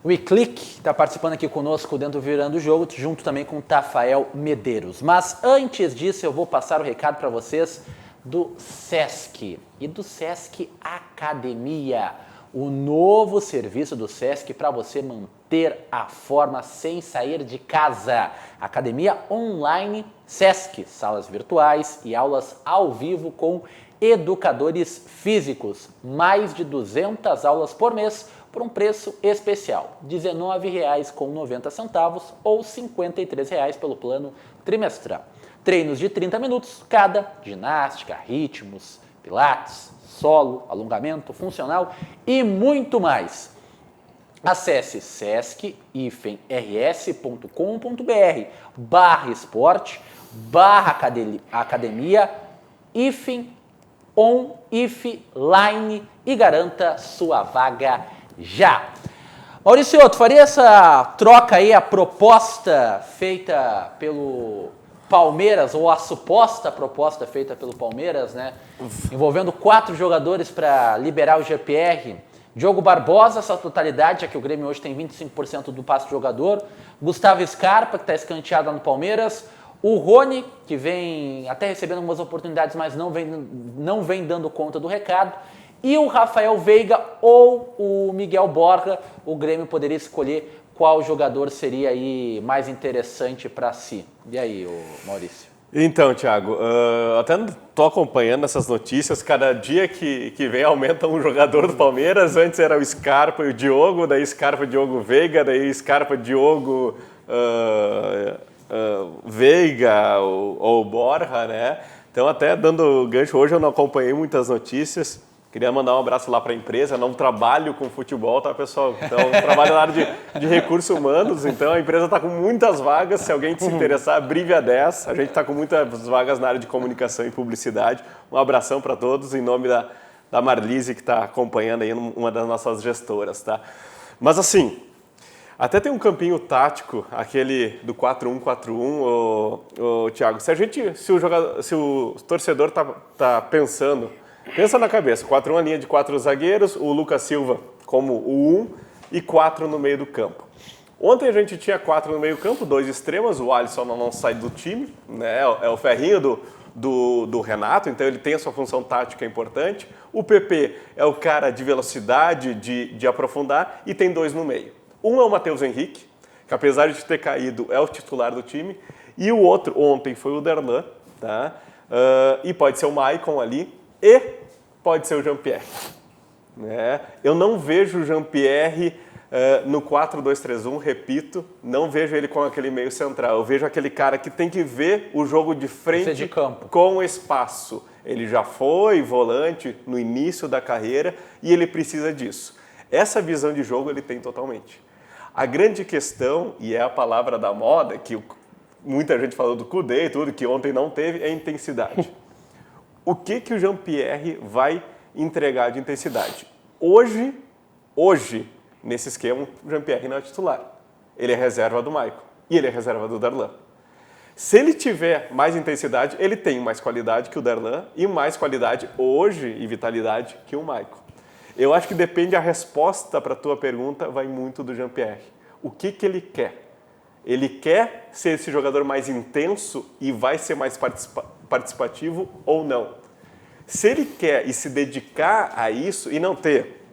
Wiclick, que está participando aqui conosco dentro do Virando o Jogo, junto também com o Tafael Medeiros. Mas antes disso, eu vou passar o recado para vocês do Sesc e do Sesc Academia, o novo serviço do Sesc para você manter a forma sem sair de casa. Academia online Sesc, salas virtuais e aulas ao vivo com educadores físicos, mais de 200 aulas por mês por um preço especial, R$ 19,90 ou R$ 53,00 pelo plano trimestral. Treinos de 30 minutos cada, ginástica, ritmos, pilates, solo, alongamento funcional e muito mais. Acesse sesc-rs.com.br/esporte/academia /line e garanta sua vaga já. Maurício, tu faria essa troca aí, a proposta feita pelo Palmeiras, ou a suposta proposta feita pelo Palmeiras, né? Envolvendo 4 jogadores para liberar o GPR. Diogo Barbosa, essa totalidade, já que o Grêmio hoje tem 25% do passe do jogador. Gustavo Scarpa, que está escanteado lá no Palmeiras. O Rony, que vem até recebendo algumas oportunidades, mas não vem dando conta do recado. E o Rafael Veiga ou o Miguel Borja. O Grêmio poderia escolher qual jogador seria aí mais interessante para si. E aí, Maurício? Então, Thiago, até estou acompanhando essas notícias. Cada dia que vem aumenta um jogador do Palmeiras. Antes era o Scarpa e o Diogo, daí Scarpa, Diogo, Veiga, daí Scarpa, Diogo... Veiga ou Borja, né? Então, até dando gancho, hoje eu não acompanhei muitas notícias. Queria mandar um abraço lá para a empresa. Não trabalho com futebol, tá, pessoal? Então, trabalho na área de recursos humanos. Então, a empresa está com muitas vagas. Se alguém se interessar, Brivia 10. A gente está com muitas vagas na área de comunicação e publicidade. Um abração para todos, em nome da Marlise, que está acompanhando aí, uma das nossas gestoras, tá? Mas, assim... Até tem um campinho tático, aquele do 4-1-4-1, Thiago. Se o torcedor tá pensando, pensa na cabeça, 4-1 a linha de 4 zagueiros, o Lucas Silva como o 1 e 4 no meio do campo. Ontem a gente tinha 4 no meio do campo, 2 extremos, o Alisson não sai do time, né? É o ferrinho do Renato, então ele tem a sua função tática importante. O PP é o cara de velocidade, de aprofundar, e tem 2 no meio. Um é o Matheus Henrique, que apesar de ter caído, é o titular do time. E o outro, ontem, foi o Darlan, tá? E pode ser o Maicon ali, e pode ser o Jean-Pierre. Né? Eu não vejo o Jean-Pierre No 4-2-3-1, repito, não vejo ele com aquele meio central. Eu vejo aquele cara que tem que ver o jogo de frente de campo. com espaço. Ele já foi volante no início da carreira e ele precisa disso. Essa visão de jogo ele tem totalmente. A grande questão, e é a palavra da moda, que muita gente falou do Kudê e tudo, que ontem não teve, é intensidade. O que o Jean-Pierre vai entregar de intensidade? Hoje, nesse esquema, o Jean-Pierre não é titular. Ele é reserva do Maicon e ele é reserva do Darlan. Se ele tiver mais intensidade, ele tem mais qualidade que o Darlan e mais qualidade hoje e vitalidade que o Maicon. Eu acho que depende a resposta para a tua pergunta, vai muito do Jean-Pierre. O que ele quer? Ele quer ser esse jogador mais intenso e vai ser mais participativo ou não? Se ele quer e se dedicar a isso e não ter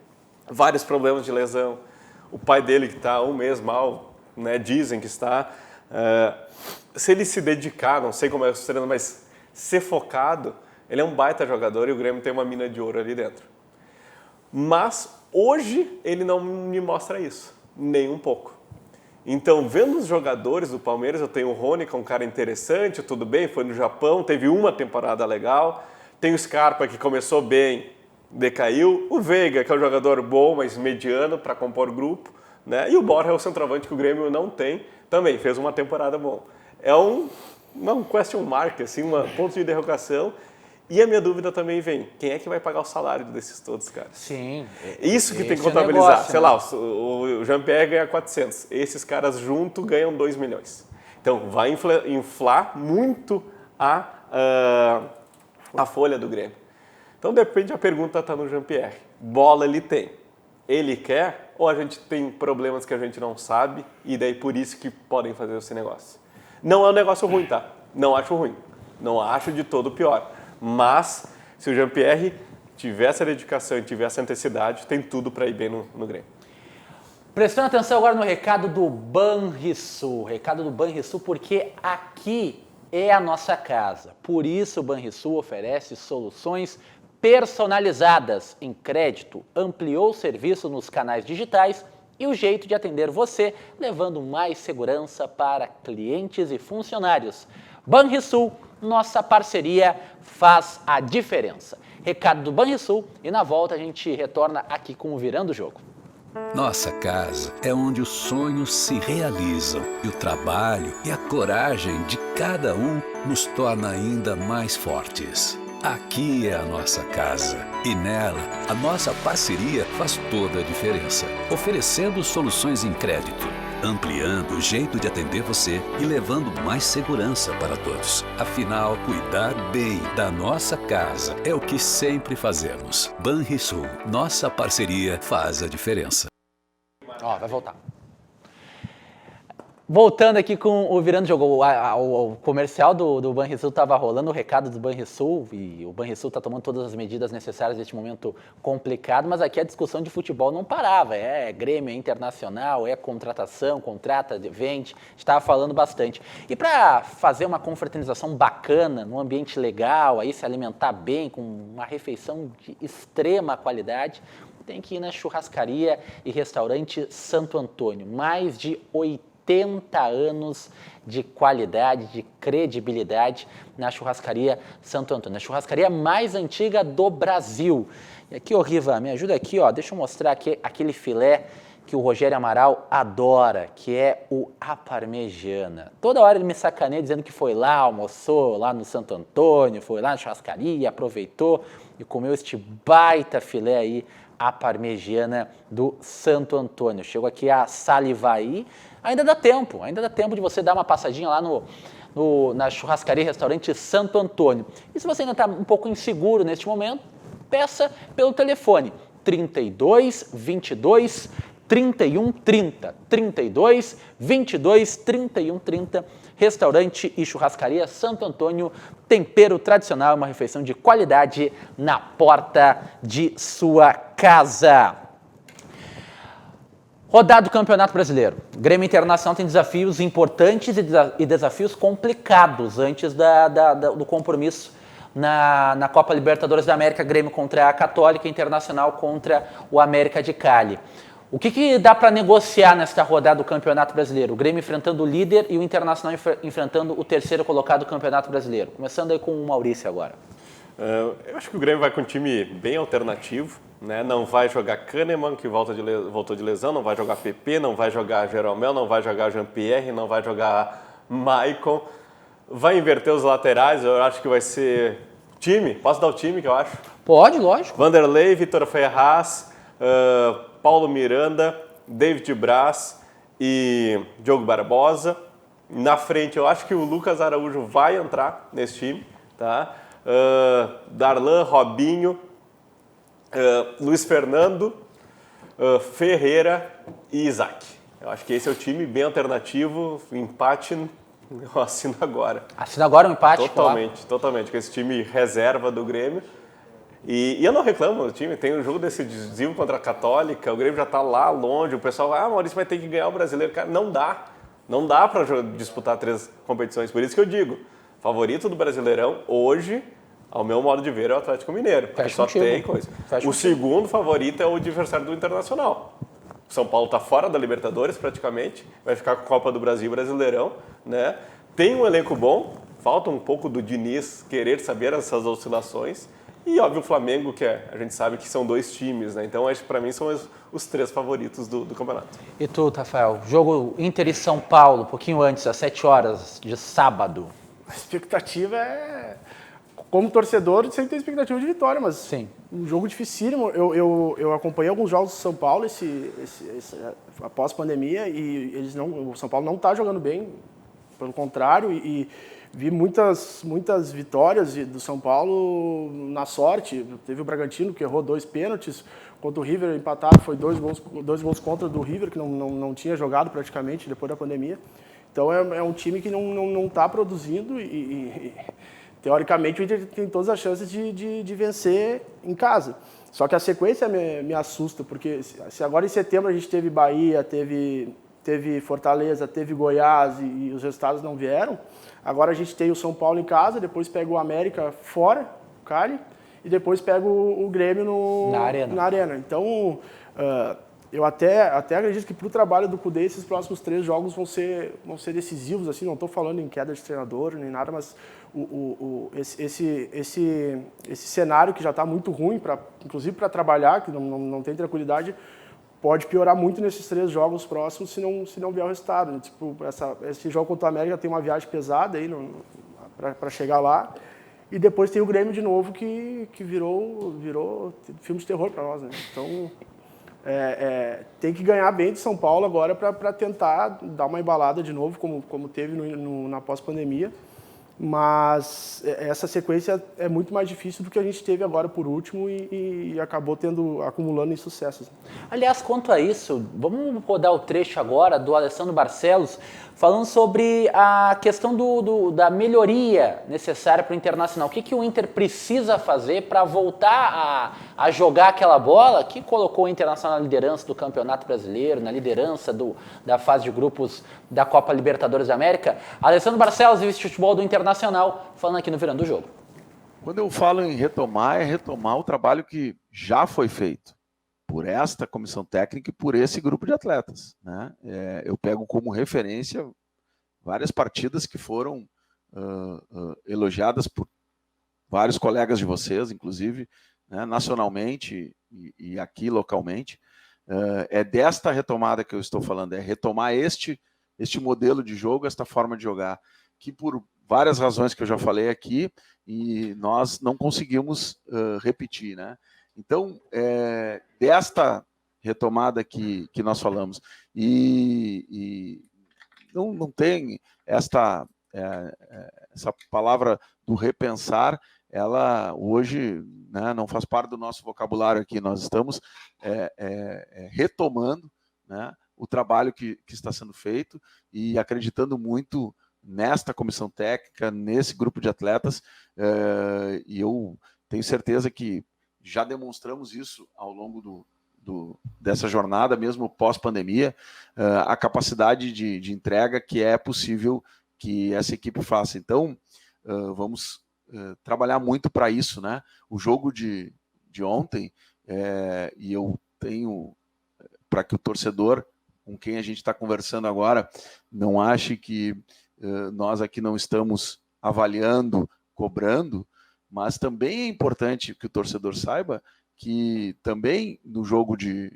vários problemas de lesão, o pai dele que está um mês mal, né, dizem que está, se ele se dedicar, não sei como é o treino, mas ser focado, ele é um baita jogador e o Grêmio tem uma mina de ouro ali dentro. Mas hoje ele não me mostra isso, nem um pouco. Então, vendo os jogadores do Palmeiras, eu tenho o Rony, que é um cara interessante, tudo bem, foi no Japão, teve uma temporada legal. Tem o Scarpa, que começou bem, decaiu. O Veiga, que é um jogador bom, mas mediano para compor grupo, né? E o Borja é o centroavante que o Grêmio não tem, também fez uma temporada boa. É um question mark, assim, um ponto de interrogação. E a minha dúvida também vem, quem é que vai pagar o salário desses todos, cara? Sim. Isso que tem que contabilizar. Negócio, sei né? lá, o Jean-Pierre ganha 400. Esses caras juntos ganham 2 milhões. Então, vai inflar muito a folha do Grêmio. Então, depende, a pergunta está no Jean-Pierre. Bola ele tem. Ele quer ou a gente tem problemas que a gente não sabe e daí por isso que podem fazer esse negócio? Não é um negócio ruim, tá? Não acho ruim. Não acho de todo pior. Mas, se o Jean-Pierre tiver essa dedicação e tiver essa intensidade, tem tudo para ir bem no Grêmio. Prestando atenção agora no recado do Banrisul. Recado do Banrisul porque aqui é a nossa casa. Por isso o Banrisul oferece soluções personalizadas em crédito, ampliou o serviço nos canais digitais e o jeito de atender você, levando mais segurança para clientes e funcionários. Banrisul, nossa parceria faz a diferença. Recado do Banrisul e na volta a gente retorna aqui com o Virando o Jogo. Nossa casa é onde os sonhos se realizam e o trabalho e a coragem de cada um nos torna ainda mais fortes. Aqui é a nossa casa e nela a nossa parceria faz toda a diferença, oferecendo soluções em crédito, ampliando o jeito de atender você e levando mais segurança para todos. Afinal, cuidar bem da nossa casa é o que sempre fazemos. Banrisul, nossa parceria faz a diferença. Ó, vai voltar. Voltando aqui com o Virando Jogo, o comercial do Banrisul estava rolando, o recado do Banrisul, e o Banrisul está tomando todas as medidas necessárias neste momento complicado, mas aqui a discussão de futebol não parava, é Grêmio, é Internacional, é contratação, contrata, vende, estava falando bastante. E para fazer uma confraternização bacana, num ambiente legal, aí se alimentar bem, com uma refeição de extrema qualidade, tem que ir na Churrascaria e Restaurante Santo Antônio, mais de 80 anos de qualidade, de credibilidade na Churrascaria Santo Antônio, a churrascaria mais antiga do Brasil. E aqui, ô Riva, me ajuda aqui, ó, deixa eu mostrar aqui aquele filé que o Rogério Amaral adora, que é o à parmegiana. Toda hora ele me sacaneia dizendo que foi lá, almoçou lá no Santo Antônio, foi lá na churrascaria, aproveitou e comeu este baita filé aí, à parmegiana do Santo Antônio. Chego aqui a salivar aí. Ainda dá tempo de você dar uma passadinha lá na Churrascaria Restaurante Santo Antônio. E se você ainda está um pouco inseguro neste momento, peça pelo telefone 32 22 31 30. 32 22 31 30. Restaurante e Churrascaria Santo Antônio, tempero tradicional, uma refeição de qualidade na porta de sua casa. Rodada do Campeonato Brasileiro. Grêmio Internacional tem desafios importantes e desafios complicados antes do compromisso na Copa Libertadores da América. Grêmio contra a Católica, Internacional contra o América de Cali. O que dá para negociar nesta rodada do Campeonato Brasileiro? O Grêmio enfrentando o líder e o Internacional enfrentando o terceiro colocado do Campeonato Brasileiro. Começando aí com o Maurício agora. Eu acho que o Grêmio vai com um time bem alternativo, né? Não vai jogar Kahneman, que voltou de lesão, não vai jogar PP, não vai jogar Jeromel, não vai jogar Jean-Pierre, não vai jogar Maicon. Vai inverter os laterais, eu acho que vai ser time. Posso dar o time que eu acho? Pode, lógico. Vanderlei, Vitor Ferraz, Paulo Miranda, David Braz e Diogo Barbosa. Na frente, eu acho que o Lucas Araújo vai entrar nesse time, tá? Darlan, Robinho, Luiz Fernando, Ferreira e Isaac. Eu acho que esse é o time bem alternativo, empate, eu assino agora. Assina agora um empate? Totalmente, com esse time reserva do Grêmio. E eu não reclamo do time, tem um jogo decisivo contra a Católica, o Grêmio já está lá longe, o pessoal, Maurício vai ter que ganhar o Brasileiro. Cara, não dá para disputar 3 competições, por isso que eu digo, favorito do Brasileirão hoje, ao meu modo de ver, é o Atlético Mineiro. Só tem coisa. O segundo favorito é o adversário do Internacional. O São Paulo está fora da Libertadores praticamente, vai ficar com a Copa do Brasil e Brasileirão, né? Tem um elenco bom, falta um pouco do Diniz querer saber essas oscilações. E, óbvio, o Flamengo, que a gente sabe que são 2 times, né? Então, acho que para mim são os 3 favoritos do campeonato. E tu, Rafael? Jogo Inter e São Paulo, um pouquinho antes, às 7 horas de sábado. A expectativa é... Como torcedor, sempre tem expectativa de vitória, mas sim, um jogo dificílimo. Eu acompanhei alguns jogos do São Paulo após pandemia e o São Paulo não está jogando bem, pelo contrário, e vi muitas vitórias do São Paulo na sorte. Teve o Bragantino, que errou 2 pênaltis, contra o River empatado, foi 2 gols contra do River, que não tinha jogado praticamente depois da pandemia. Então é um time que não está produzindo e teoricamente o Inter tem todas as chances de vencer em casa. Só que a sequência me assusta, porque se agora em setembro a gente teve Bahia, teve Fortaleza, teve Goiás e os resultados não vieram, agora a gente tem o São Paulo em casa, depois pega o América fora, o Cali, e depois pega o Grêmio na Arena. Então, eu até acredito que para o trabalho do Cudê, esses próximos 3 jogos vão ser decisivos. Assim, não estou falando em queda de treinador nem nada, mas esse cenário que já está muito ruim, inclusive para trabalhar, que não tem tranquilidade, pode piorar muito nesses 3 jogos próximos se não vier o resultado. Tipo, esse jogo contra o América tem uma viagem pesada aí para chegar lá. E depois tem o Grêmio de novo, que virou filme de terror para nós, né? Então, tem que ganhar bem de São Paulo agora para tentar dar uma embalada de novo, como teve na pós-pandemia. Mas essa sequência é muito mais difícil do que a gente teve agora por último e acabou acumulando insucessos. Aliás, quanto a isso, vamos rodar o trecho agora do Alessandro Barcelos falando sobre a questão da melhoria necessária para o Internacional. O que o Inter precisa fazer para voltar a jogar aquela bola que colocou o Internacional na liderança do Campeonato Brasileiro, na liderança da fase de grupos da Copa Libertadores da América. Alessandro Barcelos, vice-futebol do Internacional, falando aqui no Virando o Jogo. Quando eu falo em retomar, é retomar o trabalho que já foi feito por esta comissão técnica e por esse grupo de atletas, né? Eu pego como referência várias partidas que foram elogiadas por vários colegas de vocês, inclusive, né, nacionalmente e aqui localmente. É desta retomada que eu estou falando, é retomar este modelo de jogo, esta forma de jogar, que por várias razões que eu já falei aqui, e nós não conseguimos repetir, né? Então, desta retomada que nós falamos, e não tem essa palavra do repensar, ela hoje, né, não faz parte do nosso vocabulário aqui, nós estamos retomando, né, o trabalho que está sendo feito e acreditando muito nesta comissão técnica, nesse grupo de atletas, e eu tenho certeza que já demonstramos isso ao longo dessa jornada, mesmo pós-pandemia, a capacidade de entrega que é possível que essa equipe faça. Então, vamos trabalhar muito para isso, né? O jogo de ontem, e eu tenho para que o torcedor com quem a gente está conversando agora não ache que nós aqui não estamos avaliando, cobrando, mas também é importante que o torcedor saiba que também no jogo de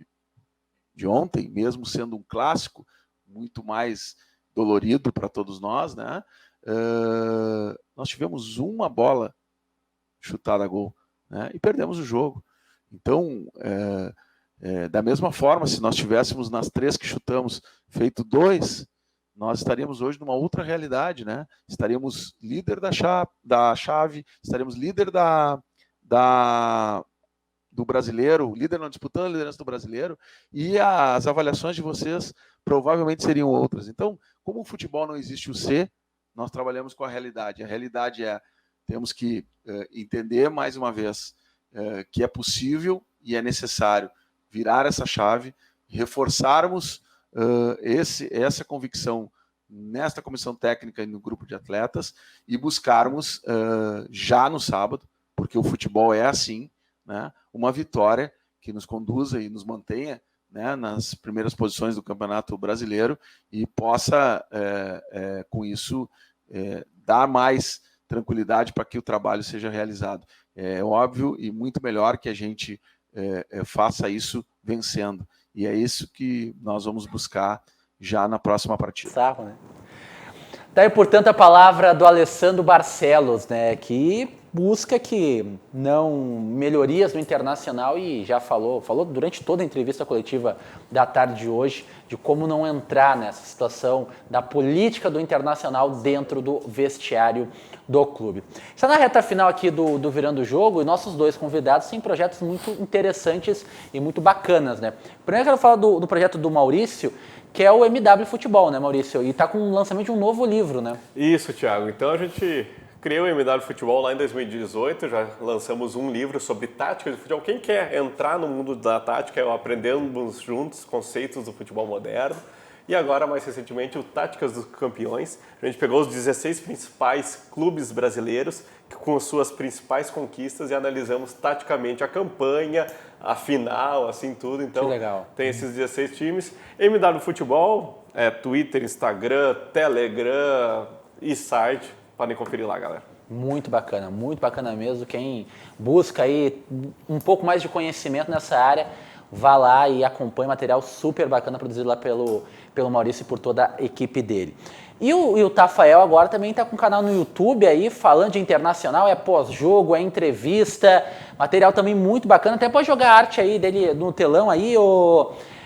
ontem, mesmo sendo um clássico muito mais dolorido para todos nós, né? Nós tivemos uma bola chutada a gol, né? E perdemos o jogo. Então, da mesma forma, se nós tivéssemos nas 3 que chutamos feito 2, nós estaríamos hoje numa outra realidade, né? Estaríamos líder da chave, estaríamos líder do brasileiro, líder não disputando a liderança do brasileiro, e as avaliações de vocês provavelmente seriam outras. Então, como o futebol não existe o ser, nós trabalhamos com a realidade. A realidade temos que entender mais uma vez que é possível e é necessário virar essa chave, reforçarmos essa convicção nesta comissão técnica e no grupo de atletas e buscarmos já no sábado, porque o futebol é assim, né, uma vitória que nos conduza e nos mantenha, né, nas primeiras posições do Campeonato Brasileiro e possa, com isso, dar mais tranquilidade para que o trabalho seja realizado. É óbvio e muito melhor que a gente faça isso vencendo. E é isso que nós vamos buscar já na próxima partida. Sarro, né? Daí, portanto, a palavra do Alessandro Barcelos, né, que busca que não melhorias no Internacional e já falou durante toda a entrevista coletiva da tarde de hoje de como não entrar nessa situação da política do Internacional dentro do vestiário do clube. Está na reta final aqui do Virando o Jogo e nossos 2 convidados têm projetos muito interessantes e muito bacanas, né? Primeiro eu quero falar do projeto do Maurício, que é o MW Futebol, né, Maurício? E está com o lançamento de um novo livro, né? Isso, Thiago. Então a gente criou o MW Futebol lá em 2018, já lançamos um livro sobre tática de futebol. Quem quer entrar no mundo da tática, aprendemos juntos conceitos do futebol moderno. E agora, mais recentemente, o Táticas dos Campeões. A gente pegou os 16 principais clubes brasileiros com as suas principais conquistas e analisamos taticamente a campanha, a final, assim tudo. Então, que legal. Tem esses 16 times. MW Futebol, Twitter, Instagram, Telegram e site. Podem conferir lá, galera. Muito bacana mesmo. Quem busca aí um pouco mais de conhecimento nessa área, vá lá e acompanhe material super bacana produzido lá pelo Maurício e por toda a equipe dele. E o Tafael agora também está com um canal no YouTube aí, falando de Internacional, é pós-jogo, é entrevista, material também muito bacana. Até pode jogar arte aí dele no telão aí,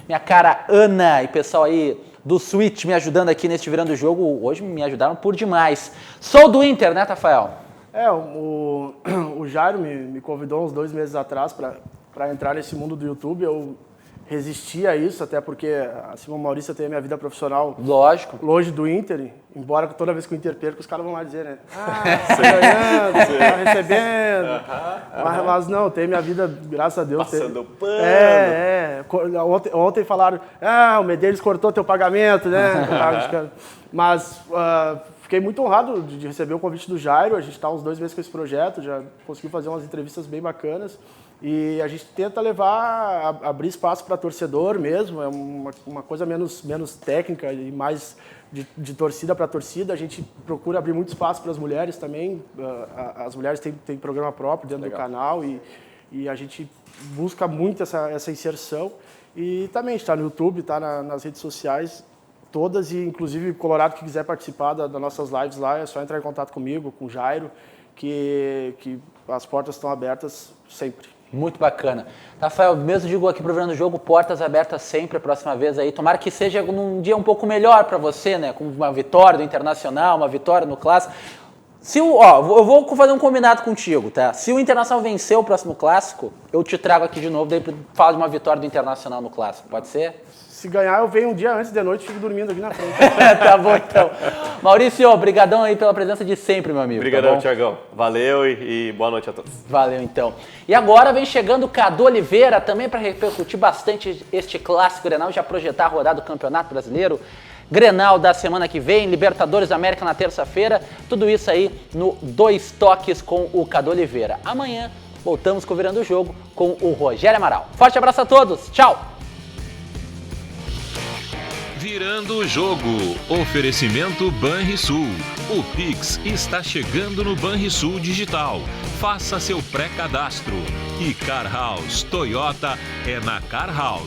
minha cara Ana e pessoal aí do Switch me ajudando aqui neste Virando o Jogo. Hoje me ajudaram por demais. Sou do Inter, né, Tafael? O Jairo me convidou uns 2 meses atrás para entrar nesse mundo do YouTube. Eu resisti a isso, até porque, assim como o Maurício, eu tenho a minha vida profissional longe do Inter, embora toda vez que o Inter perca, os caras vão lá dizer, né? Tá ganhando, tá recebendo. Mas não, eu tenho minha vida, graças a Deus. Passando pano. Ontem falaram, o Medeiros cortou teu pagamento, né? Mas fiquei muito honrado de receber o convite do Jairo. A gente está uns 2 meses com esse projeto, já conseguiu fazer umas entrevistas bem bacanas. E a gente tenta abrir espaço para torcedor mesmo, é uma coisa menos técnica e mais de torcida para torcida. A gente procura abrir muito espaço para as mulheres também. As mulheres têm programa próprio dentro do canal e a gente busca muito essa inserção. E também está no YouTube, está nas redes sociais todas, e inclusive Colorado que quiser participar das nossas lives lá, é só entrar em contato comigo, com o Jairo, que as portas estão abertas sempre. Muito bacana. Rafael, mesmo digo aqui pro Virando o Jogo, portas abertas sempre a próxima vez aí. Tomara que seja um dia um pouco melhor para você, né? Com uma vitória do Internacional, uma vitória no Clássico. Eu vou fazer um combinado contigo, tá? Se o Internacional vencer o próximo Clássico, eu te trago aqui de novo, daí fala de uma vitória do Internacional no Clássico. Pode ser? Se ganhar, eu venho um dia antes de noite e fico dormindo aqui na frente. Tá bom, então. Maurício, obrigadão aí pela presença de sempre, meu amigo. Obrigadão, tá Thiagão. Valeu e boa noite a todos. Valeu, então. E agora vem chegando o Cadu Oliveira, também para repercutir bastante este clássico Grenal, já projetar a rodada do Campeonato Brasileiro. Grenal da semana que vem, Libertadores da América na terça-feira, tudo isso aí no 2 Toques com o Cadu Oliveira. Amanhã voltamos com o Virando o Jogo com o Rogério Amaral. Forte abraço a todos, tchau! Virando o jogo. Oferecimento Banrisul. O Pix está chegando no Banrisul Digital. Faça seu pré-cadastro. E Car House Toyota é na Car House.